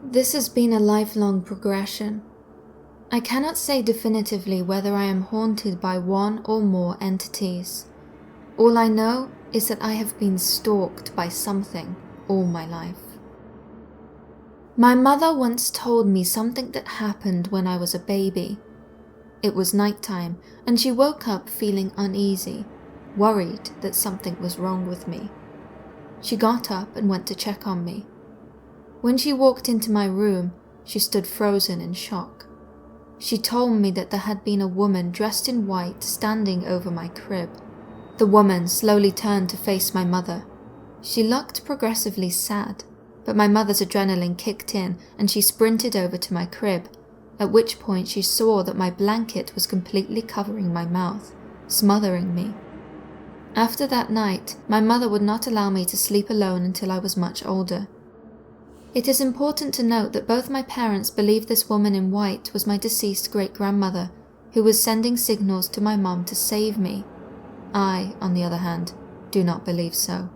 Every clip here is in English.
This has been a lifelong progression. I cannot say definitively whether I am haunted by one or more entities. All I know is that I have been stalked by something all my life. My mother once told me something that happened when I was a baby. It was nighttime, and she woke up feeling uneasy, worried that something was wrong with me. She got up and went to check on me. When she walked into my room, she stood frozen in shock. She told me that there had been a woman dressed in white standing over my crib. The woman slowly turned to face my mother. She looked progressively sad, but my mother's adrenaline kicked in and she sprinted over to my crib, at which point she saw that my blanket was completely covering my mouth, smothering me. After that night, my mother would not allow me to sleep alone until I was much older. It is important to note that both my parents believed this woman in white was my deceased great-grandmother, who was sending signals to my mum to save me. I, on the other hand, do not believe so.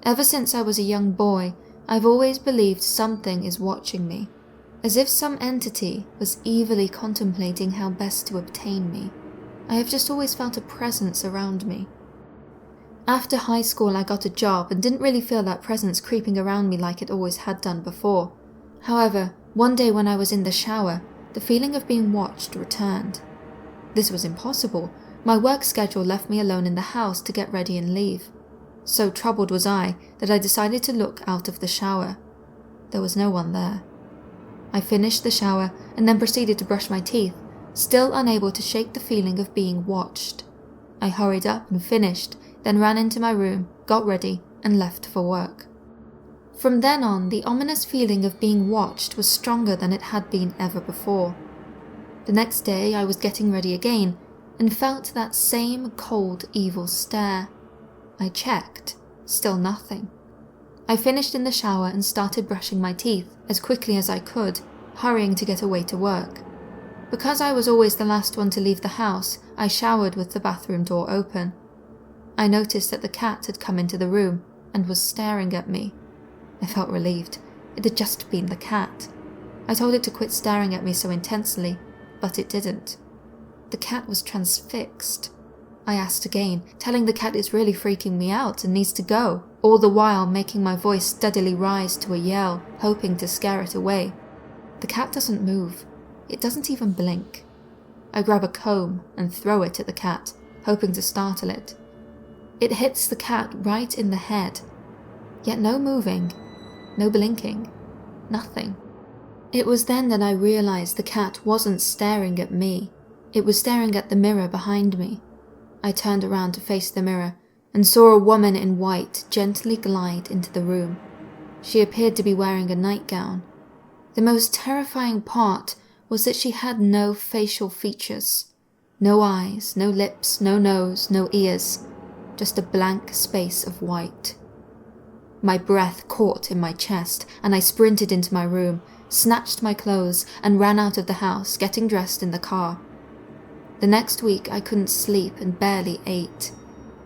Ever since I was a young boy, I've always believed something is watching me, as if some entity was evilly contemplating how best to obtain me. I have just always felt a presence around me. After high school, I got a job and didn't really feel that presence creeping around me like it always had done before. However, one day when I was in the shower, the feeling of being watched returned. This was impossible. My work schedule left me alone in the house to get ready and leave. So troubled was I that I decided to look out of the shower. There was no one there. I finished the shower and then proceeded to brush my teeth, still unable to shake the feeling of being watched. I hurried up and finished, then ran into my room, got ready, and left for work. From then on, the ominous feeling of being watched was stronger than it had been ever before. The next day, I was getting ready again, and felt that same cold, evil stare. I checked, still nothing. I finished in the shower and started brushing my teeth as quickly as I could, hurrying to get away to work. Because I was always the last one to leave the house, I showered with the bathroom door open. I noticed that the cat had come into the room and was staring at me. I felt relieved. It had just been the cat. I told it to quit staring at me so intensely, but it didn't. The cat was transfixed. I asked again, telling the cat it's really freaking me out and needs to go, all the while making my voice steadily rise to a yell, hoping to scare it away. The cat doesn't move. It doesn't even blink. I grab a comb and throw it at the cat, hoping to startle it. It hits the cat right in the head, yet no moving, no blinking, nothing. It was then that I realized the cat wasn't staring at me. It was staring at the mirror behind me. I turned around to face the mirror and saw a woman in white gently glide into the room. She appeared to be wearing a nightgown. The most terrifying part was that she had no facial features. No eyes, no lips, no nose, no ears. Just a blank space of white. My breath caught in my chest and I sprinted into my room, snatched my clothes and ran out of the house, getting dressed in the car. The next week I couldn't sleep and barely ate.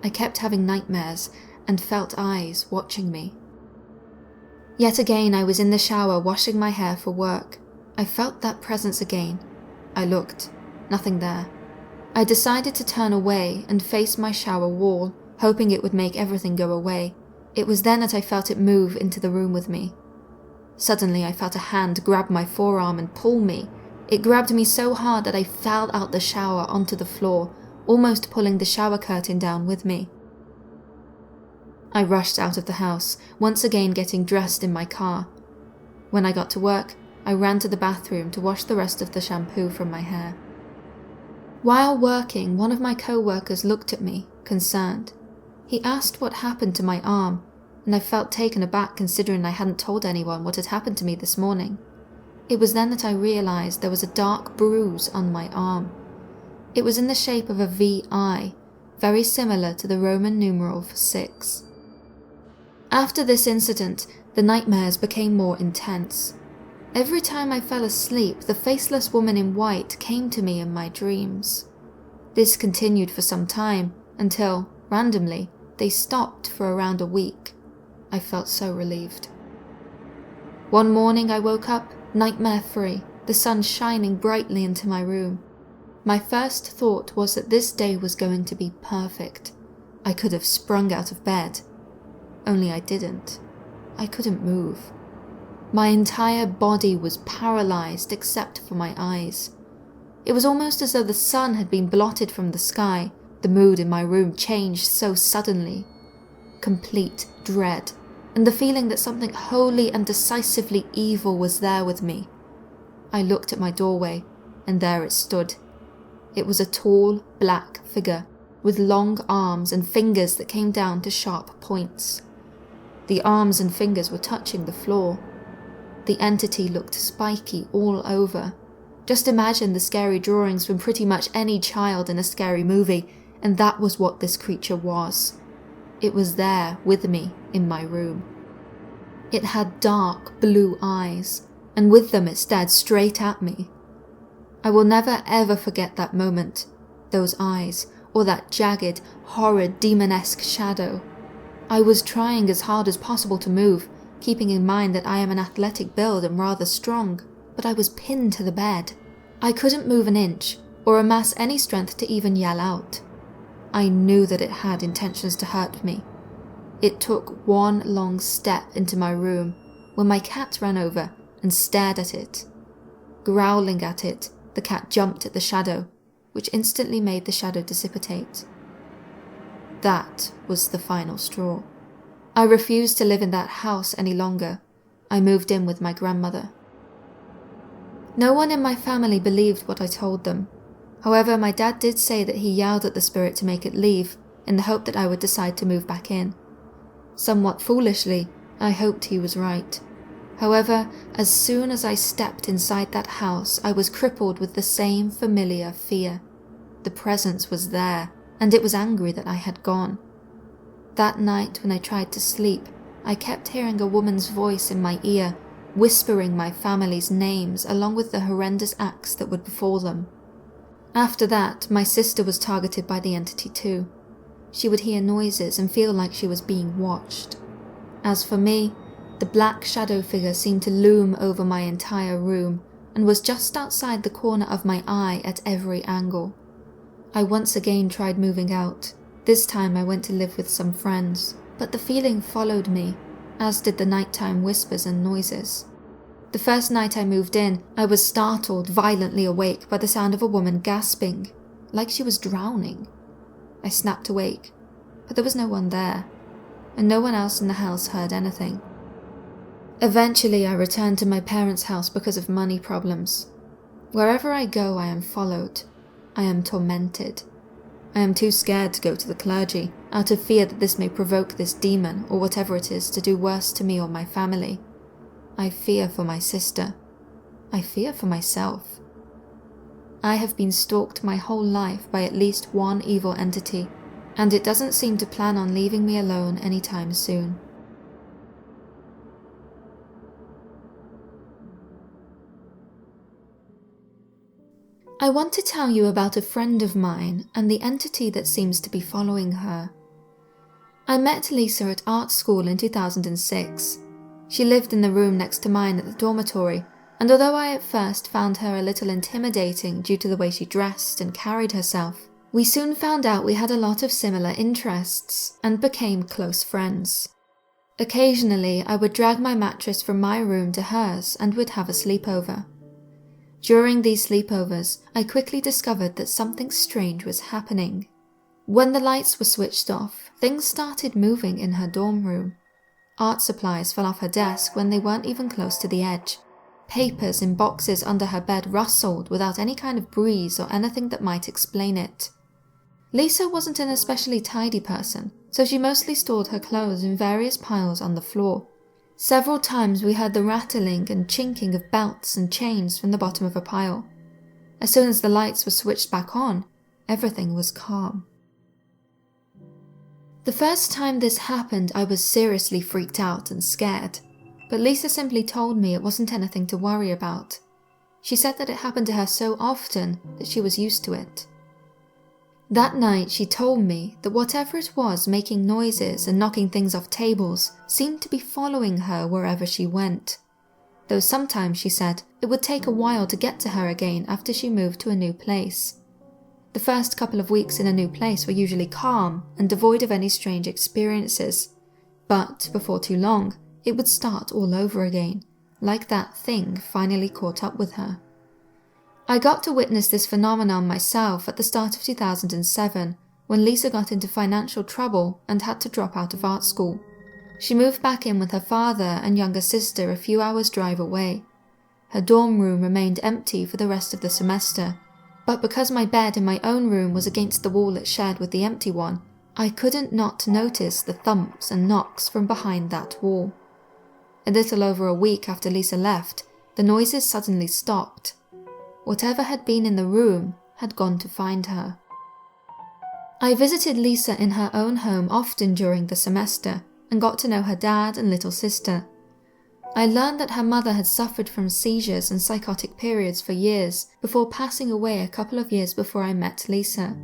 I kept having nightmares and felt eyes watching me. Yet again I was in the shower washing my hair for work. I felt that presence again. I looked. Nothing there. I decided to turn away and face my shower wall, hoping it would make everything go away. It was then that I felt it move into the room with me. Suddenly I felt a hand grab my forearm and pull me. It grabbed me so hard that I fell out the shower onto the floor, almost pulling the shower curtain down with me. I rushed out of the house, once again getting dressed in my car. When I got to work, I ran to the bathroom to wash the rest of the shampoo from my hair. While working, one of my co-workers looked at me, concerned. He asked what happened to my arm, and I felt taken aback considering I hadn't told anyone what had happened to me this morning. It was then that I realized there was a dark bruise on my arm. It was in the shape of a VI, very similar to the Roman numeral for 6. After this incident, the nightmares became more intense. Every time I fell asleep, the faceless woman in white came to me in my dreams. This continued for some time, until, randomly, they stopped for around a week. I felt so relieved. One morning I woke up, nightmare-free, the sun shining brightly into my room. My first thought was that this day was going to be perfect. I could have sprung out of bed. Only I didn't. I couldn't move. My entire body was paralyzed except for my eyes. It was almost as though the sun had been blotted from the sky. The mood in my room changed so suddenly. Complete dread, and the feeling that something wholly and decisively evil was there with me. I looked at my doorway, and there it stood. It was a tall, black figure, with long arms and fingers that came down to sharp points. The arms and fingers were touching the floor. The entity looked spiky all over. Just imagine the scary drawings from pretty much any child in a scary movie, and that was what this creature was. It was there with me in my room. It had dark blue eyes, and with them it stared straight at me. I will never ever forget that moment, those eyes, or that jagged, horrid, demonesque shadow. I was trying as hard as possible to move, keeping in mind that I am an athletic build and rather strong, but I was pinned to the bed. I couldn't move an inch, or amass any strength to even yell out. I knew that it had intentions to hurt me. It took one long step into my room when my cat ran over and stared at it. Growling at it, the cat jumped at the shadow, which instantly made the shadow dissipate. That was the final straw. I refused to live in that house any longer. I moved in with my grandmother. No one in my family believed what I told them. However, my dad did say that he yelled at the spirit to make it leave, in the hope that I would decide to move back in. Somewhat foolishly, I hoped he was right. However, as soon as I stepped inside that house, I was crippled with the same familiar fear. The presence was there, and it was angry that I had gone. That night when I tried to sleep, I kept hearing a woman's voice in my ear, whispering my family's names along with the horrendous acts that would befall them. After that, my sister was targeted by the entity too. She would hear noises and feel like she was being watched. As for me, the black shadow figure seemed to loom over my entire room and was just outside the corner of my eye at every angle. I once again tried moving out. This time I went to live with some friends, but the feeling followed me, as did the nighttime whispers and noises. The first night I moved in, I was startled, violently awake by the sound of a woman gasping, like she was drowning. I snapped awake, but there was no one there, and no one else in the house heard anything. Eventually I returned to my parents' house because of money problems. Wherever I go, I am followed. I am tormented. I am too scared to go to the clergy, out of fear that this may provoke this demon or whatever it is to do worse to me or my family. I fear for my sister. I fear for myself. I have been stalked my whole life by at least one evil entity, and it doesn't seem to plan on leaving me alone anytime soon. I want to tell you about a friend of mine and the entity that seems to be following her. I met Lisa at art school in 2006. She lived in the room next to mine at the dormitory, and although I at first found her a little intimidating due to the way she dressed and carried herself, we soon found out we had a lot of similar interests and became close friends. Occasionally, I would drag my mattress from my room to hers and would have a sleepover. During these sleepovers, I quickly discovered that something strange was happening. When the lights were switched off, things started moving in her dorm room. Art supplies fell off her desk when they weren't even close to the edge. Papers in boxes under her bed rustled without any kind of breeze or anything that might explain it. Lisa wasn't an especially tidy person, so she mostly stored her clothes in various piles on the floor. Several times we heard the rattling and chinking of belts and chains from the bottom of a pile. As soon as the lights were switched back on, everything was calm. The first time this happened, I was seriously freaked out and scared, but Lisa simply told me it wasn't anything to worry about. She said that it happened to her so often that she was used to it. That night she told me that whatever it was making noises and knocking things off tables seemed to be following her wherever she went. though sometimes, she said, it would take a while to get to her again after she moved to a new place. The first couple of weeks in a new place were usually calm and devoid of any strange experiences, but before too long, it would start all over again, like that thing finally caught up with her. I got to witness this phenomenon myself at the start of 2007, when Lisa got into financial trouble and had to drop out of art school. She moved back in with her father and younger sister a few hours' drive away. Her dorm room remained empty for the rest of the semester, but because my bed in my own room was against the wall it shared with the empty one, I couldn't not notice the thumps and knocks from behind that wall. A little over a week after Lisa left, the noises suddenly stopped. Whatever had been in the room had gone to find her. I visited Lisa in her own home often during the semester and got to know her dad and little sister. I learned that her mother had suffered from seizures and psychotic periods for years before passing away a couple of years before I met Lisa.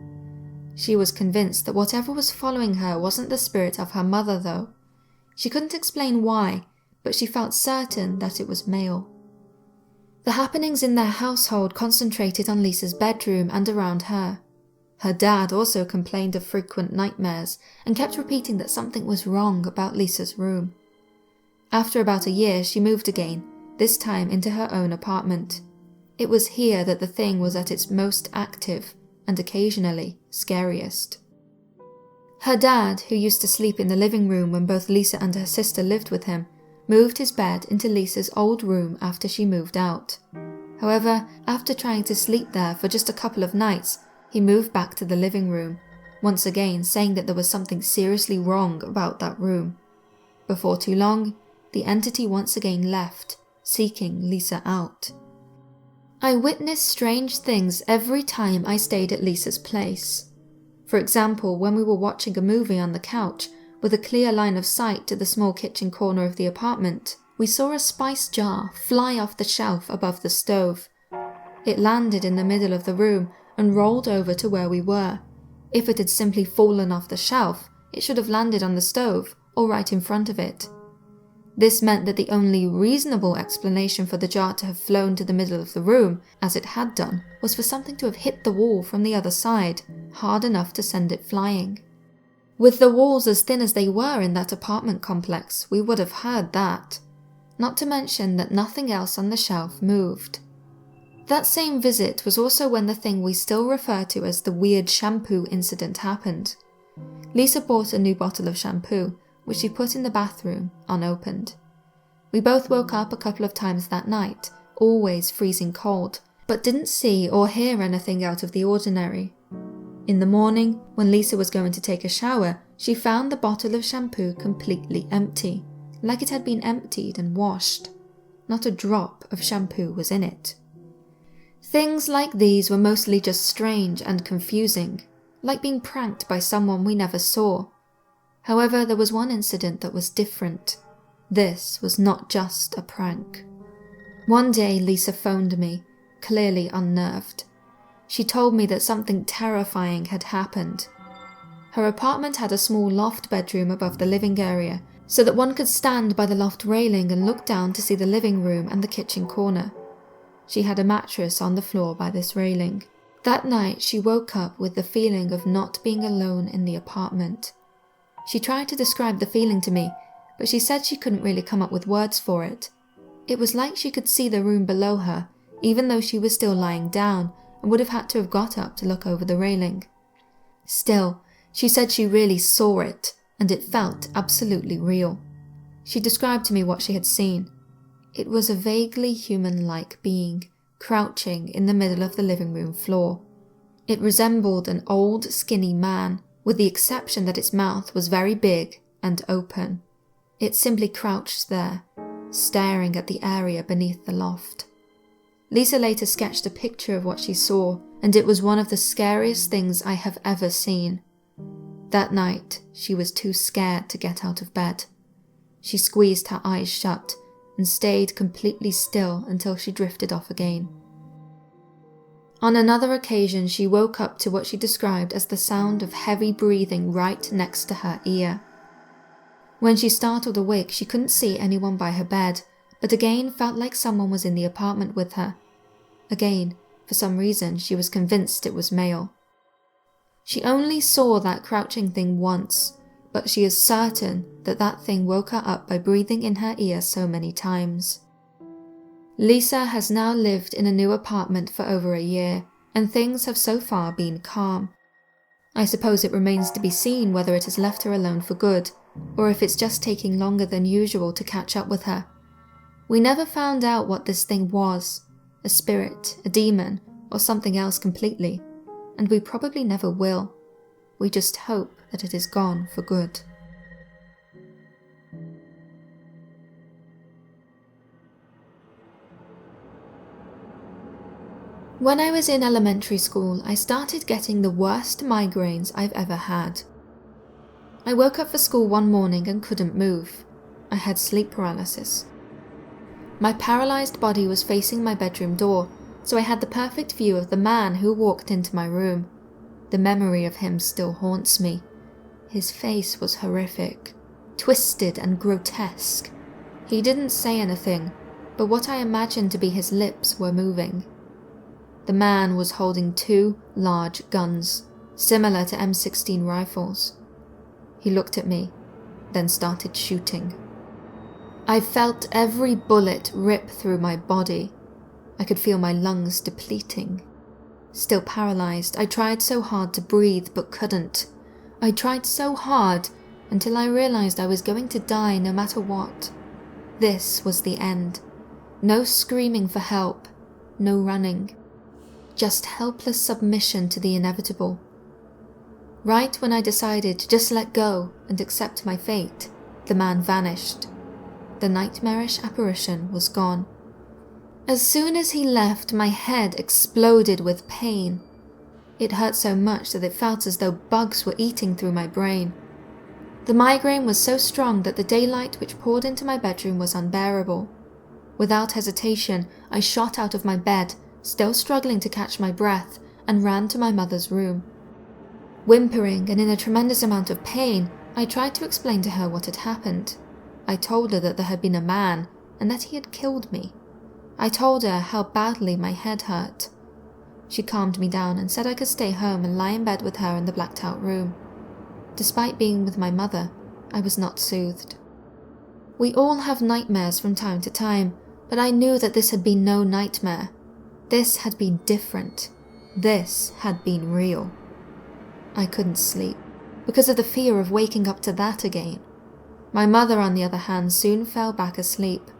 She was convinced that whatever was following her wasn't the spirit of her mother though. She couldn't explain why, but she felt certain that it was male. The happenings in their household concentrated on Lisa's bedroom and around her. Her dad also complained of frequent nightmares and kept repeating that something was wrong about Lisa's room. After about a year, she moved again, this time into her own apartment. It was here that the thing was at its most active and occasionally scariest. Her dad, who used to sleep in the living room when both Lisa and her sister lived with him, moved his bed into Lisa's old room after she moved out. However, after trying to sleep there for just a couple of nights, he moved back to the living room, once again saying that there was something seriously wrong about that room. Before too long, the entity once again left, seeking Lisa out. I witnessed strange things every time I stayed at Lisa's place. For example, when we were watching a movie on the couch, with a clear line of sight to the small kitchen corner of the apartment, we saw a spice jar fly off the shelf above the stove. It landed in the middle of the room and rolled over to where we were. If it had simply fallen off the shelf, it should have landed on the stove or right in front of it. This meant that the only reasonable explanation for the jar to have flown to the middle of the room, as it had done, was for something to have hit the wall from the other side, hard enough to send it flying. With the walls as thin as they were in that apartment complex, we would have heard that. Not to mention that nothing else on the shelf moved. That same visit was also when the thing we still refer to as the weird shampoo incident happened. Lisa bought a new bottle of shampoo, which she put in the bathroom, unopened. We both woke up a couple of times that night, always freezing cold, but didn't see or hear anything out of the ordinary. In the morning, when Lisa was going to take a shower, she found the bottle of shampoo completely empty, like it had been emptied and washed. Not a drop of shampoo was in it. Things like these were mostly just strange and confusing, like being pranked by someone we never saw. However, there was one incident that was different. This was not just a prank. One day, Lisa phoned me, clearly unnerved. She told me that something terrifying had happened. Her apartment had a small loft bedroom above the living area, so that one could stand by the loft railing and look down to see the living room and the kitchen corner. She had a mattress on the floor by this railing. That night, she woke up with the feeling of not being alone in the apartment. She tried to describe the feeling to me, but she said she couldn't really come up with words for it. It was like she could see the room below her, even though she was still lying down and would have had to have got up to look over the railing. Still, she said she really saw it, and it felt absolutely real. She described to me what she had seen. It was a vaguely human-like being, crouching in the middle of the living room floor. It resembled an old, skinny man, with the exception that its mouth was very big and open. It simply crouched there, staring at the area beneath the loft. Lisa later sketched a picture of what she saw, and it was one of the scariest things I have ever seen. That night, she was too scared to get out of bed. She squeezed her eyes shut and stayed completely still until she drifted off again. On another occasion, she woke up to what she described as the sound of heavy breathing right next to her ear. When she startled awake, she couldn't see anyone by her bed, but again felt like someone was in the apartment with her. Again, for some reason, she was convinced it was male. She only saw that crouching thing once, but she is certain that that thing woke her up by breathing in her ear so many times. Lisa has now lived in a new apartment for over a year, and things have so far been calm. I suppose it remains to be seen whether it has left her alone for good, or if it's just taking longer than usual to catch up with her. We never found out what this thing was, a spirit, a demon, or something else completely, and we probably never will. We just hope that it is gone for good. When I was in elementary school, I started getting the worst migraines I've ever had. I woke up for school one morning and couldn't move. I had sleep paralysis. My paralyzed body was facing my bedroom door, so I had the perfect view of the man who walked into my room. The memory of him still haunts me. His face was horrific, twisted and grotesque. He didn't say anything, but what I imagined to be his lips were moving. The man was holding 2 large guns, similar to M16 rifles. He looked at me, then started shooting. I felt every bullet rip through my body. I could feel my lungs depleting. Still paralyzed, I tried so hard to breathe but couldn't. I tried so hard until I realized I was going to die no matter what. This was the end. No screaming for help, no running. Just helpless submission to the inevitable. Right when I decided to just let go and accept my fate, the man vanished. The nightmarish apparition was gone. As soon as he left, my head exploded with pain. It hurt so much that it felt as though bugs were eating through my brain. The migraine was so strong that the daylight which poured into my bedroom was unbearable. Without hesitation, I shot out of my bed, still struggling to catch my breath, and ran to my mother's room. Whimpering and in a tremendous amount of pain, I tried to explain to her what had happened. I told her that there had been a man, and that he had killed me. I told her how badly my head hurt. She calmed me down and said I could stay home and lie in bed with her in the blacked-out room. Despite being with my mother, I was not soothed. We all have nightmares from time to time, but I knew that this had been no nightmare. This had been different. This had been real. I couldn't sleep, because of the fear of waking up to that again. My mother, on the other hand, soon fell back asleep.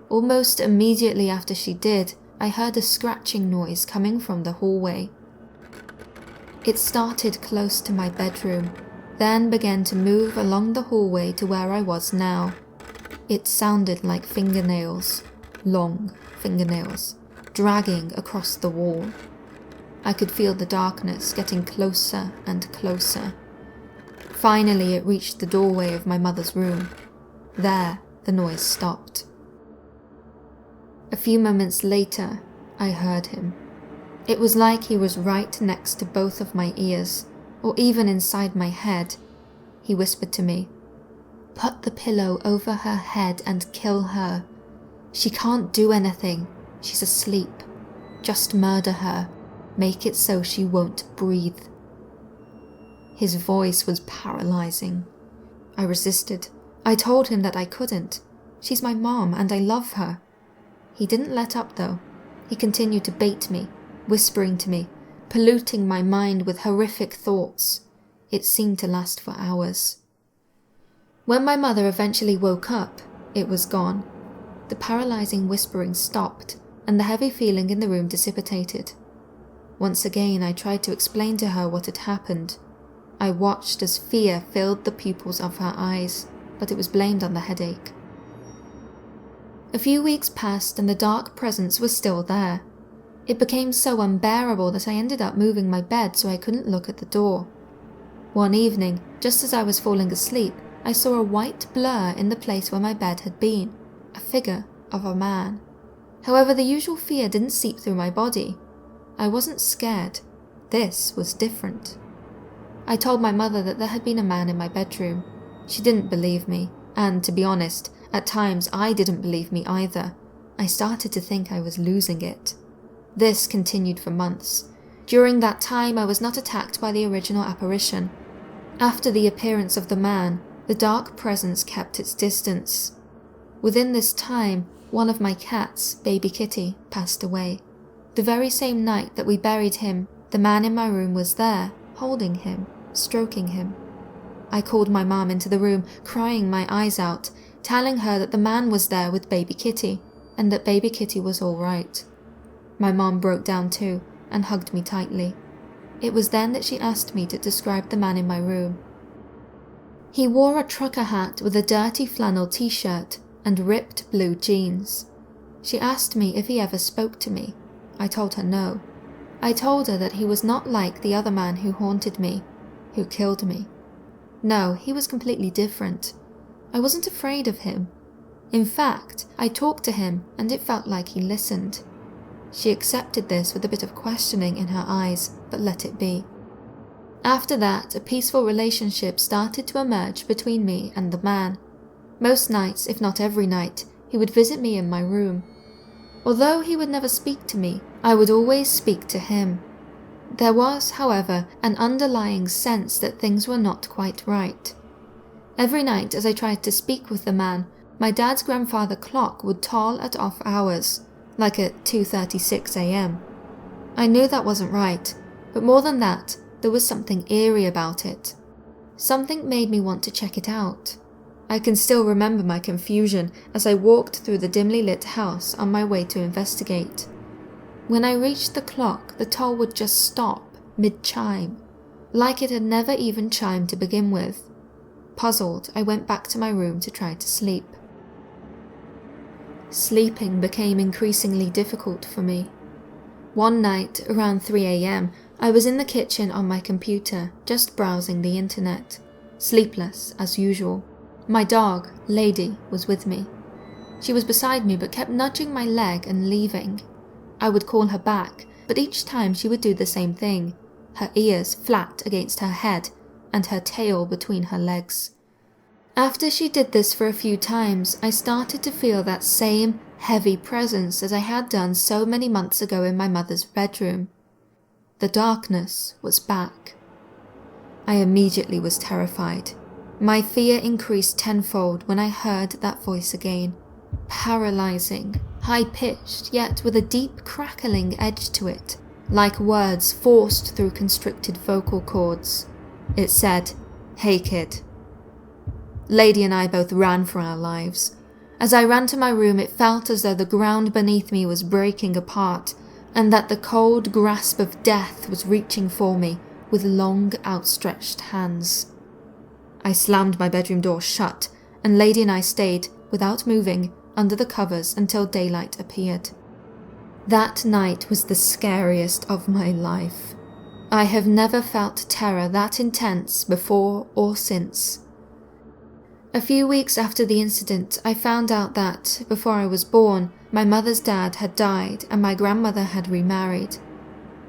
Almost immediately after she did, I heard a scratching noise coming from the hallway. It started close to my bedroom, then began to move along the hallway to where I was now. It sounded like fingernails, long fingernails, dragging across the wall. I could feel the darkness getting closer and closer. Finally, it reached the doorway of my mother's room. There, the noise stopped. A few moments later, I heard him. It was like he was right next to both of my ears, or even inside my head. He whispered to me, "Put the pillow over her head and kill her. She can't do anything. She's asleep. Just murder her. Make it so she won't breathe." His voice was paralyzing. I resisted. I told him that I couldn't. She's my mom and I love her. He didn't let up though. He continued to bait me, whispering to me, polluting my mind with horrific thoughts. It seemed to last for hours. When my mother eventually woke up, it was gone. The paralyzing whispering stopped, and the heavy feeling in the room dissipated. Once again, I tried to explain to her what had happened. I watched as fear filled the pupils of her eyes, but it was blamed on the headache. A few weeks passed and the dark presence was still there. It became so unbearable that I ended up moving my bed so I couldn't look at the door. One evening, just as I was falling asleep, I saw a white blur in the place where my bed had been, a figure of a man. However, the usual fear didn't seep through my body. I wasn't scared. This was different. I told my mother that there had been a man in my bedroom. She didn't believe me, and to be honest, At times, I didn't believe me either. I started to think I was losing it. This continued for months. During that time, I was not attacked by the original apparition. After the appearance of the man, the dark presence kept its distance. Within this time, one of my cats, Baby Kitty, passed away. The very same night that we buried him, the man in my room was there, holding him, stroking him. I called my mom into the room, crying my eyes out, telling her that the man was there with Baby Kitty, and that Baby Kitty was all right. My mom broke down too, and hugged me tightly. It was then that she asked me to describe the man in my room. He wore a trucker hat with a dirty flannel t-shirt and ripped blue jeans. She asked me if he ever spoke to me. I told her no. I told her that he was not like the other man who haunted me, who killed me. No, he was completely different. I wasn't afraid of him. In fact, I talked to him and it felt like he listened. She accepted this with a bit of questioning in her eyes, but let it be. After that, a peaceful relationship started to emerge between me and the man. Most nights, if not every night, he would visit me in my room. Although he would never speak to me, I would always speak to him. There was, however, an underlying sense that things were not quite right. Every night as I tried to speak with the man, my dad's grandfather clock would toll at off hours, like at 2:36 a.m. I knew that wasn't right, but more than that, there was something eerie about it. Something made me want to check it out. I can still remember my confusion as I walked through the dimly lit house on my way to investigate. When I reached the clock, the toll would just stop, mid-chime, like it had never even chimed to begin with. Puzzled, I went back to my room to try to sleep. Sleeping became increasingly difficult for me. One night, around 3 a.m, I was in the kitchen on my computer, just browsing the internet. Sleepless, as usual. My dog, Lady, was with me. She was beside me but kept nudging my leg and leaving. I would call her back, but each time she would do the same thing, her ears flat against her head and her tail between her legs. After she did this for a few times, I started to feel that same heavy presence as I had done so many months ago in my mother's bedroom. The darkness was back. I immediately was terrified. My fear increased tenfold when I heard that voice again. Paralyzing, high-pitched, yet with a deep crackling edge to it, like words forced through constricted vocal cords. It said, "Hey kid." Lady and I both ran for our lives. As I ran to my room, it felt as though the ground beneath me was breaking apart, and that the cold grasp of death was reaching for me with long outstretched hands. I slammed my bedroom door shut, and Lady and I stayed, without moving, under the covers until daylight appeared. That night was the scariest of my life. I have never felt terror that intense before or since. A few weeks after the incident, I found out that, before I was born, my mother's dad had died and my grandmother had remarried.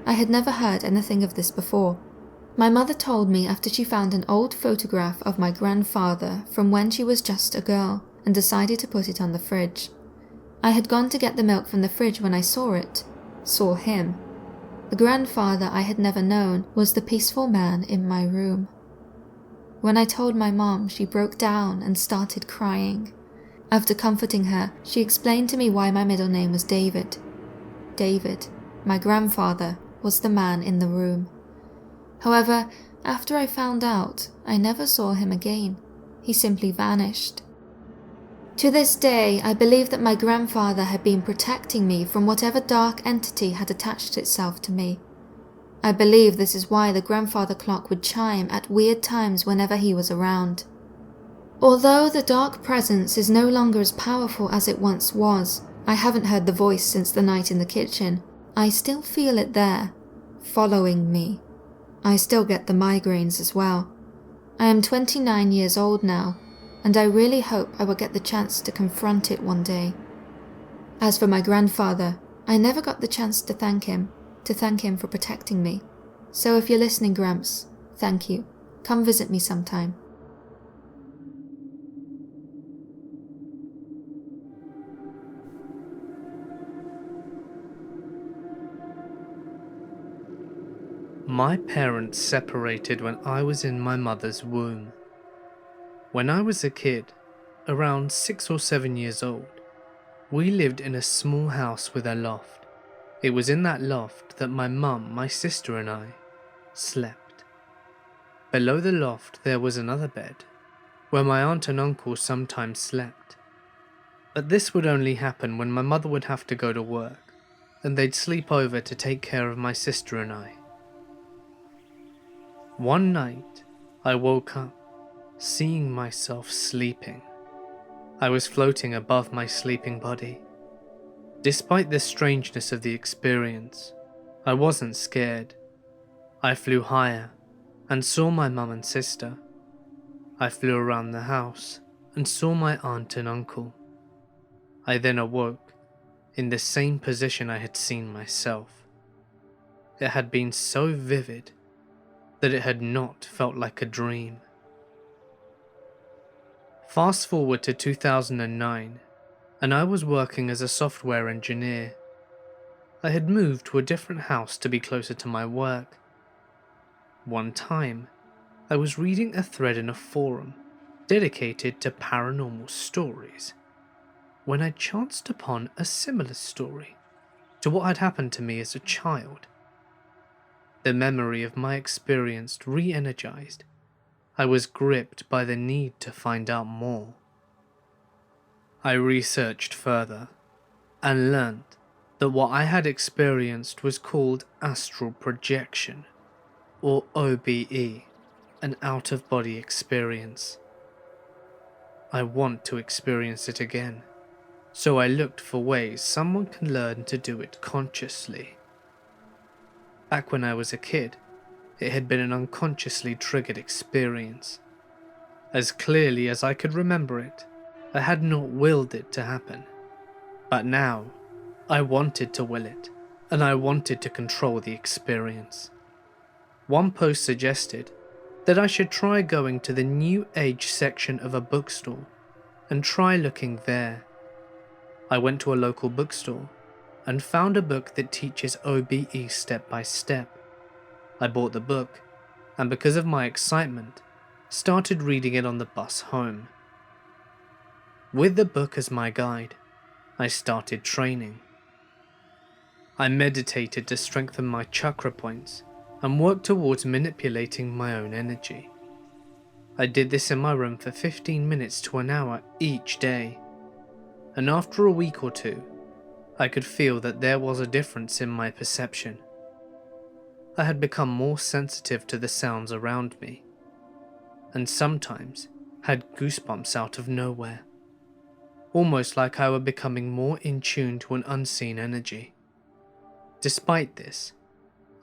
I had never heard anything of this before. My mother told me after she found an old photograph of my grandfather from when she was just a girl and decided to put it on the fridge. I had gone to get the milk from the fridge when I saw him. The grandfather I had never known was the peaceful man in my room. When I told my mom, she broke down and started crying. After comforting her, she explained to me why my middle name was David. David, my grandfather, was the man in the room. However, after I found out, I never saw him again. He simply vanished. To this day, I believe that my grandfather had been protecting me from whatever dark entity had attached itself to me. I believe this is why the grandfather clock would chime at weird times whenever he was around. Although the dark presence is no longer as powerful as it once was, I haven't heard the voice since the night in the kitchen. I still feel it there, following me. I still get the migraines as well. I am 29 years old now, and I really hope I will get the chance to confront it one day. As for my grandfather, I never got the chance to thank him for protecting me. So if you're listening, Gramps, thank you. Come visit me sometime. My parents separated when I was in my mother's womb. When I was a kid, around 6 or 7 years old, we lived in a small house with a loft. It was in that loft that my mum, my sister and I slept. Below the loft there was another bed, where my aunt and uncle sometimes slept. But this would only happen when my mother would have to go to work, and they'd sleep over to take care of my sister and I. One night, I woke up, seeing myself sleeping. I was floating above my sleeping body. Despite the strangeness of the experience, I wasn't scared. I flew higher and saw my mum and sister. I flew around the house and saw my aunt and uncle. I then awoke in the same position I had seen myself. It had been so vivid that it had not felt like a dream. Fast forward to 2009, and I was working as a software engineer. I had moved to a different house to be closer to my work. One time, I was reading a thread in a forum dedicated to paranormal stories, when I chanced upon a similar story to what had happened to me as a child. The memory of my experience re-energized. I was gripped by the need to find out more. I researched further and learned that what I had experienced was called astral projection, or OBE, an out-of-body experience. I want to experience it again, so I looked for ways someone can learn to do it consciously. Back when I was a kid, it had been an unconsciously triggered experience. As clearly as I could remember it, I had not willed it to happen. But now, I wanted to will it, and I wanted to control the experience. One post suggested that I should try going to the New Age section of a bookstore and try looking there. I went to a local bookstore and found a book that teaches OBE step by step. I bought the book, and because of my excitement, started reading it on the bus home. With the book as my guide, I started training. I meditated to strengthen my chakra points and worked towards manipulating my own energy. I did this in my room for 15 minutes to an hour each day, and after a week or two, I could feel that there was a difference in my perception. I had become more sensitive to the sounds around me, and sometimes had goosebumps out of nowhere, almost like I were becoming more in tune to an unseen energy. Despite this,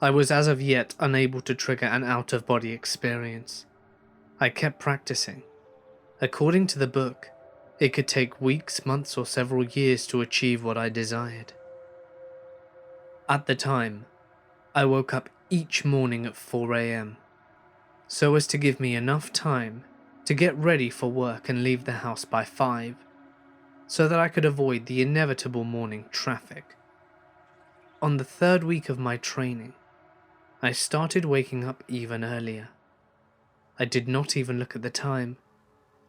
I was as of yet unable to trigger an out-of-body experience. I kept practicing. According to the book, it could take weeks, months, or several years to achieve what I desired. At the time, I woke up each morning at 4 a.m, so as to give me enough time to get ready for work and leave the house by 5, so that I could avoid the inevitable morning traffic. On the 3rd week of my training, I started waking up even earlier. I did not even look at the time,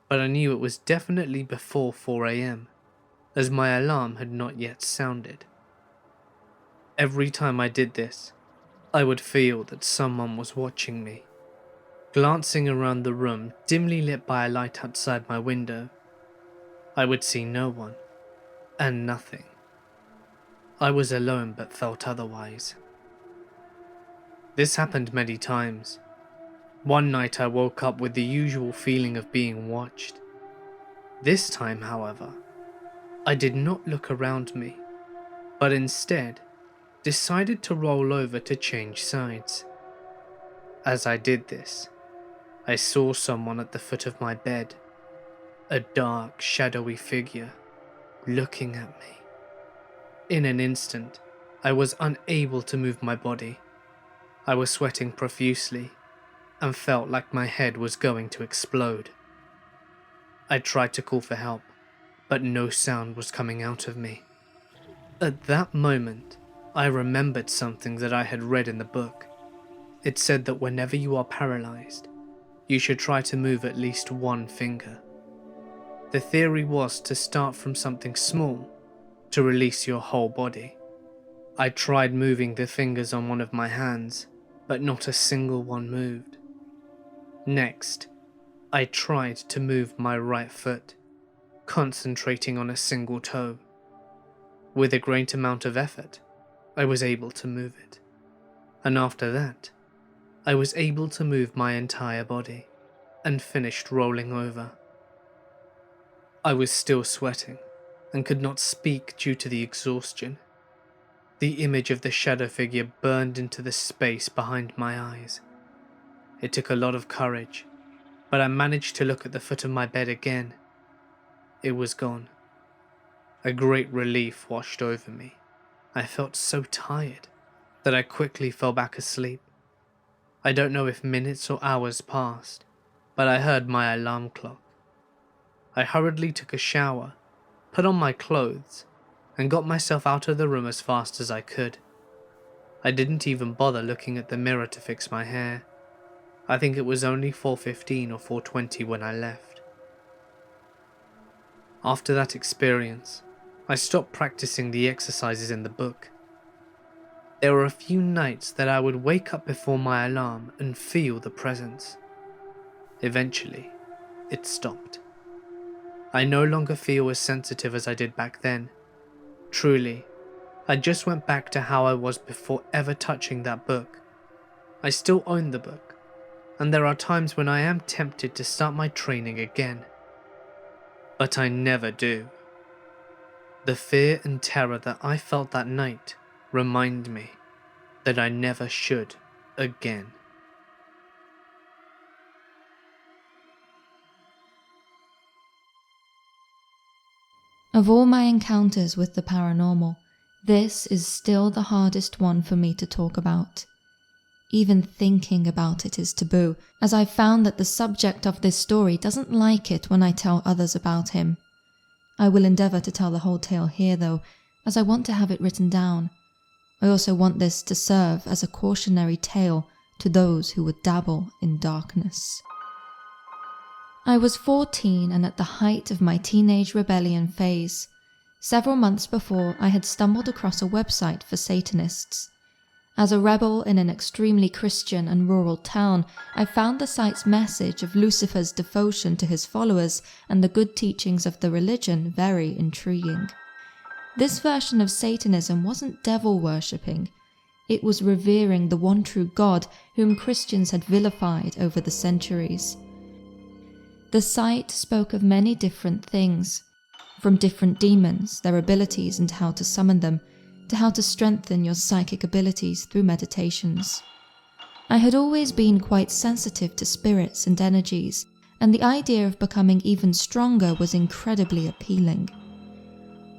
but I knew it was definitely before 4 a.m, as my alarm had not yet sounded. Every time I did this, I would feel that someone was watching me. Glancing around the room dimly lit by a light outside my window, I would see no one, and nothing. I was alone but felt otherwise. This happened many times. One night I woke up with the usual feeling of being watched. This time, however, I did not look around me, but instead decided to roll over to change sides. As I did this, I saw someone at the foot of my bed, a dark, shadowy figure, looking at me. In an instant, I was unable to move my body. I was sweating profusely and felt like my head was going to explode. I tried to call for help, but no sound was coming out of me. At that moment, I remembered something that I had read in the book. It said that whenever you are paralyzed, you should try to move at least one finger. The theory was to start from something small to release your whole body. I tried moving the fingers on one of my hands, but not a single one moved. Next, I tried to move my right foot, concentrating on a single toe. With a great amount of effort, I was able to move it. And after that, I was able to move my entire body and finished rolling over. I was still sweating and could not speak due to the exhaustion. The image of the shadow figure burned into the space behind my eyes. It took a lot of courage, but I managed to look at the foot of my bed again. It was gone. A great relief washed over me. I felt so tired that I quickly fell back asleep. I don't know if minutes or hours passed, but I heard my alarm clock. I hurriedly took a shower, put on my clothes, and got myself out of the room as fast as I could. I didn't even bother looking at the mirror to fix my hair. I think it was only 4:15 or 4:20 when I left. After that experience, I stopped practicing the exercises in the book. There were a few nights that I would wake up before my alarm and feel the presence. Eventually, it stopped. I no longer feel as sensitive as I did back then. Truly, I just went back to how I was before ever touching that book. I still own the book, and there are times when I am tempted to start my training again. But I never do. The fear and terror that I felt that night remind me that I never should again. Of all my encounters with the paranormal, this is still the hardest one for me to talk about. Even thinking about it is taboo, as I've found that the subject of this story doesn't like it when I tell others about him. I will endeavour to tell the whole tale here though, as I want to have it written down. I also want this to serve as a cautionary tale to those who would dabble in darkness. I was 14 and at the height of my teenage rebellion phase. Several months before, I had stumbled across a website for Satanists. As a rebel in an extremely Christian and rural town, I found the site's message of Lucifer's devotion to his followers and the good teachings of the religion very intriguing. This version of Satanism wasn't devil worshipping. It was revering the one true God whom Christians had vilified over the centuries. The site spoke of many different things, from different demons, their abilities and how to summon them, to how to strengthen your psychic abilities through meditations. I had always been quite sensitive to spirits and energies, and the idea of becoming even stronger was incredibly appealing.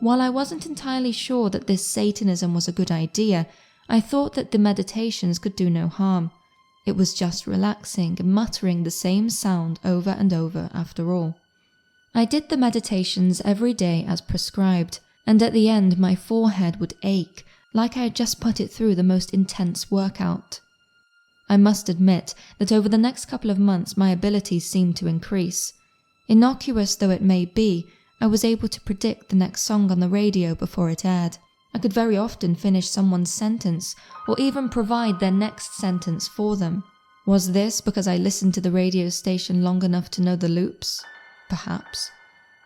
While I wasn't entirely sure that this Satanism was a good idea, I thought that the meditations could do no harm. It was just relaxing and muttering the same sound over and over after all. I did the meditations every day as prescribed, and at the end my forehead would ache, like I had just put it through the most intense workout. I must admit that over the next couple of months my abilities seemed to increase. Innocuous though it may be, I was able to predict the next song on the radio before it aired. I could very often finish someone's sentence, or even provide their next sentence for them. Was this because I listened to the radio station long enough to know the loops? Perhaps.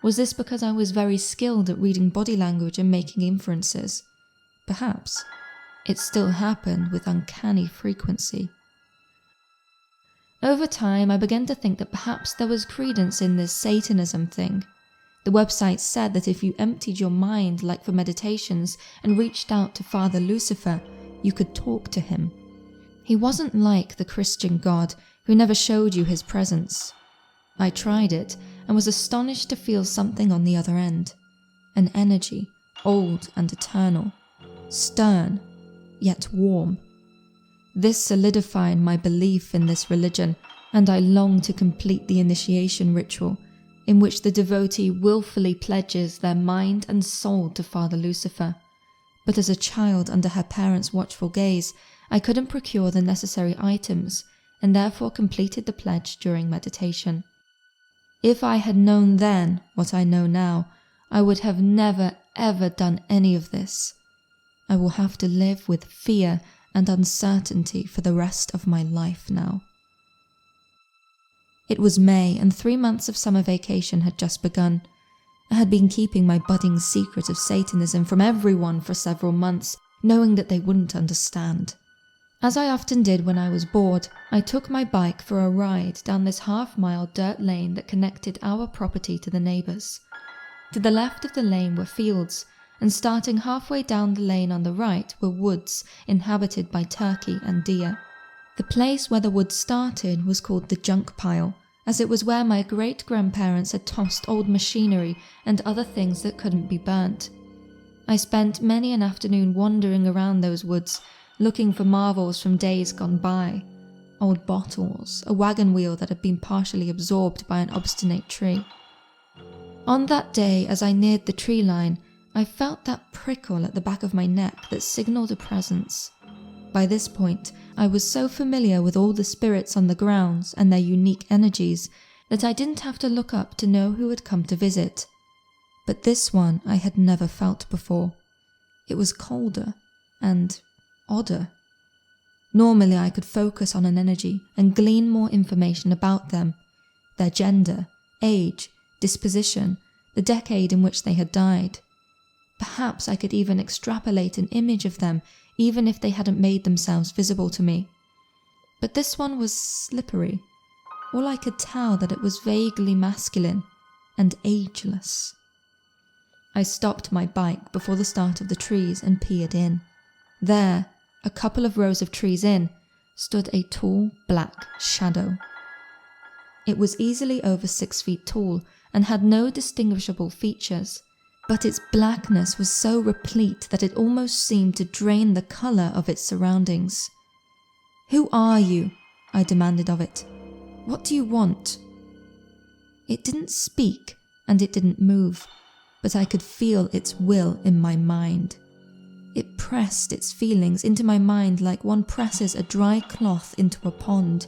Was this because I was very skilled at reading body language and making inferences? Perhaps. It still happened with uncanny frequency. Over time, I began to think that perhaps there was credence in this Satanism thing. The website said that if you emptied your mind like for meditations and reached out to Father Lucifer, you could talk to him. He wasn't like the Christian God who never showed you his presence. I tried it and was astonished to feel something on the other end. An energy, old and eternal, stern, yet warm. This solidified my belief in this religion, and I longed to complete the initiation ritual, in which the devotee willfully pledges their mind and soul to Father Lucifer. but as a child under her parents' watchful gaze, I couldn't procure the necessary items and therefore completed the pledge during meditation. If I had known then what I know now, I would have never ever done any of this. I will have to live with fear and uncertainty for the rest of my life now. It was May and 3 months of summer vacation had just begun. I had been keeping my budding secret of Satanism from everyone for several months, knowing that they wouldn't understand. As I often did when I was bored, I took my bike for a ride down this half-mile dirt lane that connected our property to the neighbours. To the left of the lane were fields, and starting halfway down the lane on the right were woods inhabited by turkey and deer. The place where the woods started was called the junk pile, as it was where my great-grandparents had tossed old machinery and other things that couldn't be burnt. I spent many an afternoon wandering around those woods, looking for marvels from days gone by. Old bottles, a wagon wheel that had been partially absorbed by an obstinate tree. On that day, as I neared the tree line, I felt that prickle at the back of my neck that signalled a presence. By this point, I was so familiar with all the spirits on the grounds and their unique energies that I didn't have to look up to know who had come to visit. But this one I had never felt before. It was colder and odder. Normally I could focus on an energy and glean more information about them, their gender, age, disposition, the decade in which they had died. Perhaps I could even extrapolate an image of them even if they hadn't made themselves visible to me. But this one was slippery. All I could tell that it was vaguely masculine and ageless. I stopped my bike before the start of the trees and peered in. There, a couple of rows of trees in, stood a tall black shadow. It was easily over 6 feet tall and had no distinguishable features, but its blackness was so replete that it almost seemed to drain the colour of its surroundings. "Who are you?" I demanded of it. "What do you want?" It didn't speak and it didn't move, but I could feel its will in my mind. It pressed its feelings into my mind like one presses a dry cloth into a pond.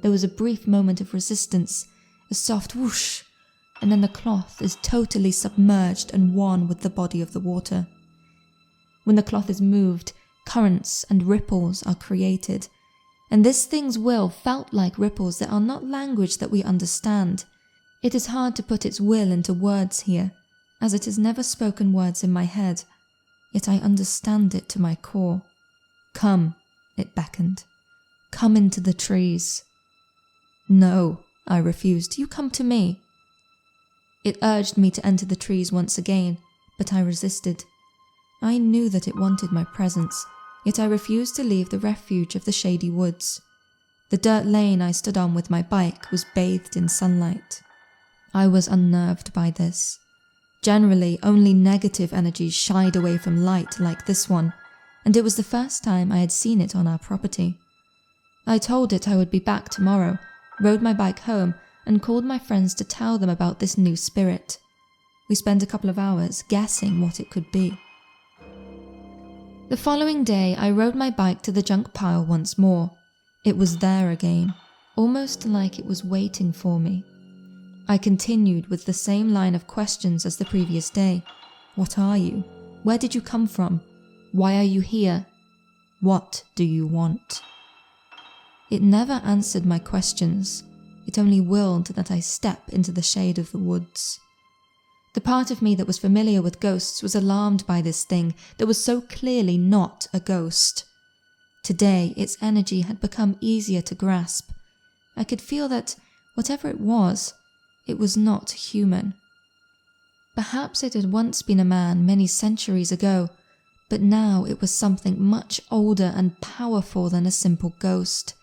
There was a brief moment of resistance, a soft whoosh, and then the cloth is totally submerged and one with the body of the water. When the cloth is moved, currents and ripples are created, and this thing's will felt like ripples that are not language that we understand. It is hard to put its will into words here, as it has never spoken words in my head, yet I understand it to my core. "Come," it beckoned. "Come into the trees." "No," I refused. "You come to me." It urged me to enter the trees once again, but I resisted. I knew that it wanted my presence, yet I refused to leave the refuge of the shady woods. The dirt lane I stood on with my bike was bathed in sunlight. I was unnerved by this. Generally, only negative energies shied away from light like this one, and it was the first time I had seen it on our property. I told it I would be back tomorrow, rode my bike home, and called my friends to tell them about this new spirit. We spent a couple of hours guessing what it could be. The following day, I rode my bike to the junk pile once more. It was there again, almost like it was waiting for me. I continued with the same line of questions as the previous day. What are you? Where did you come from? Why are you here? What do you want? It never answered my questions. It only willed that I step into the shade of the woods. The part of me that was familiar with ghosts was alarmed by this thing that was so clearly not a ghost. Today, its energy had become easier to grasp. I could feel that, whatever it was not human. Perhaps it had once been a man many centuries ago, but now it was something much older and powerful than a simple ghost.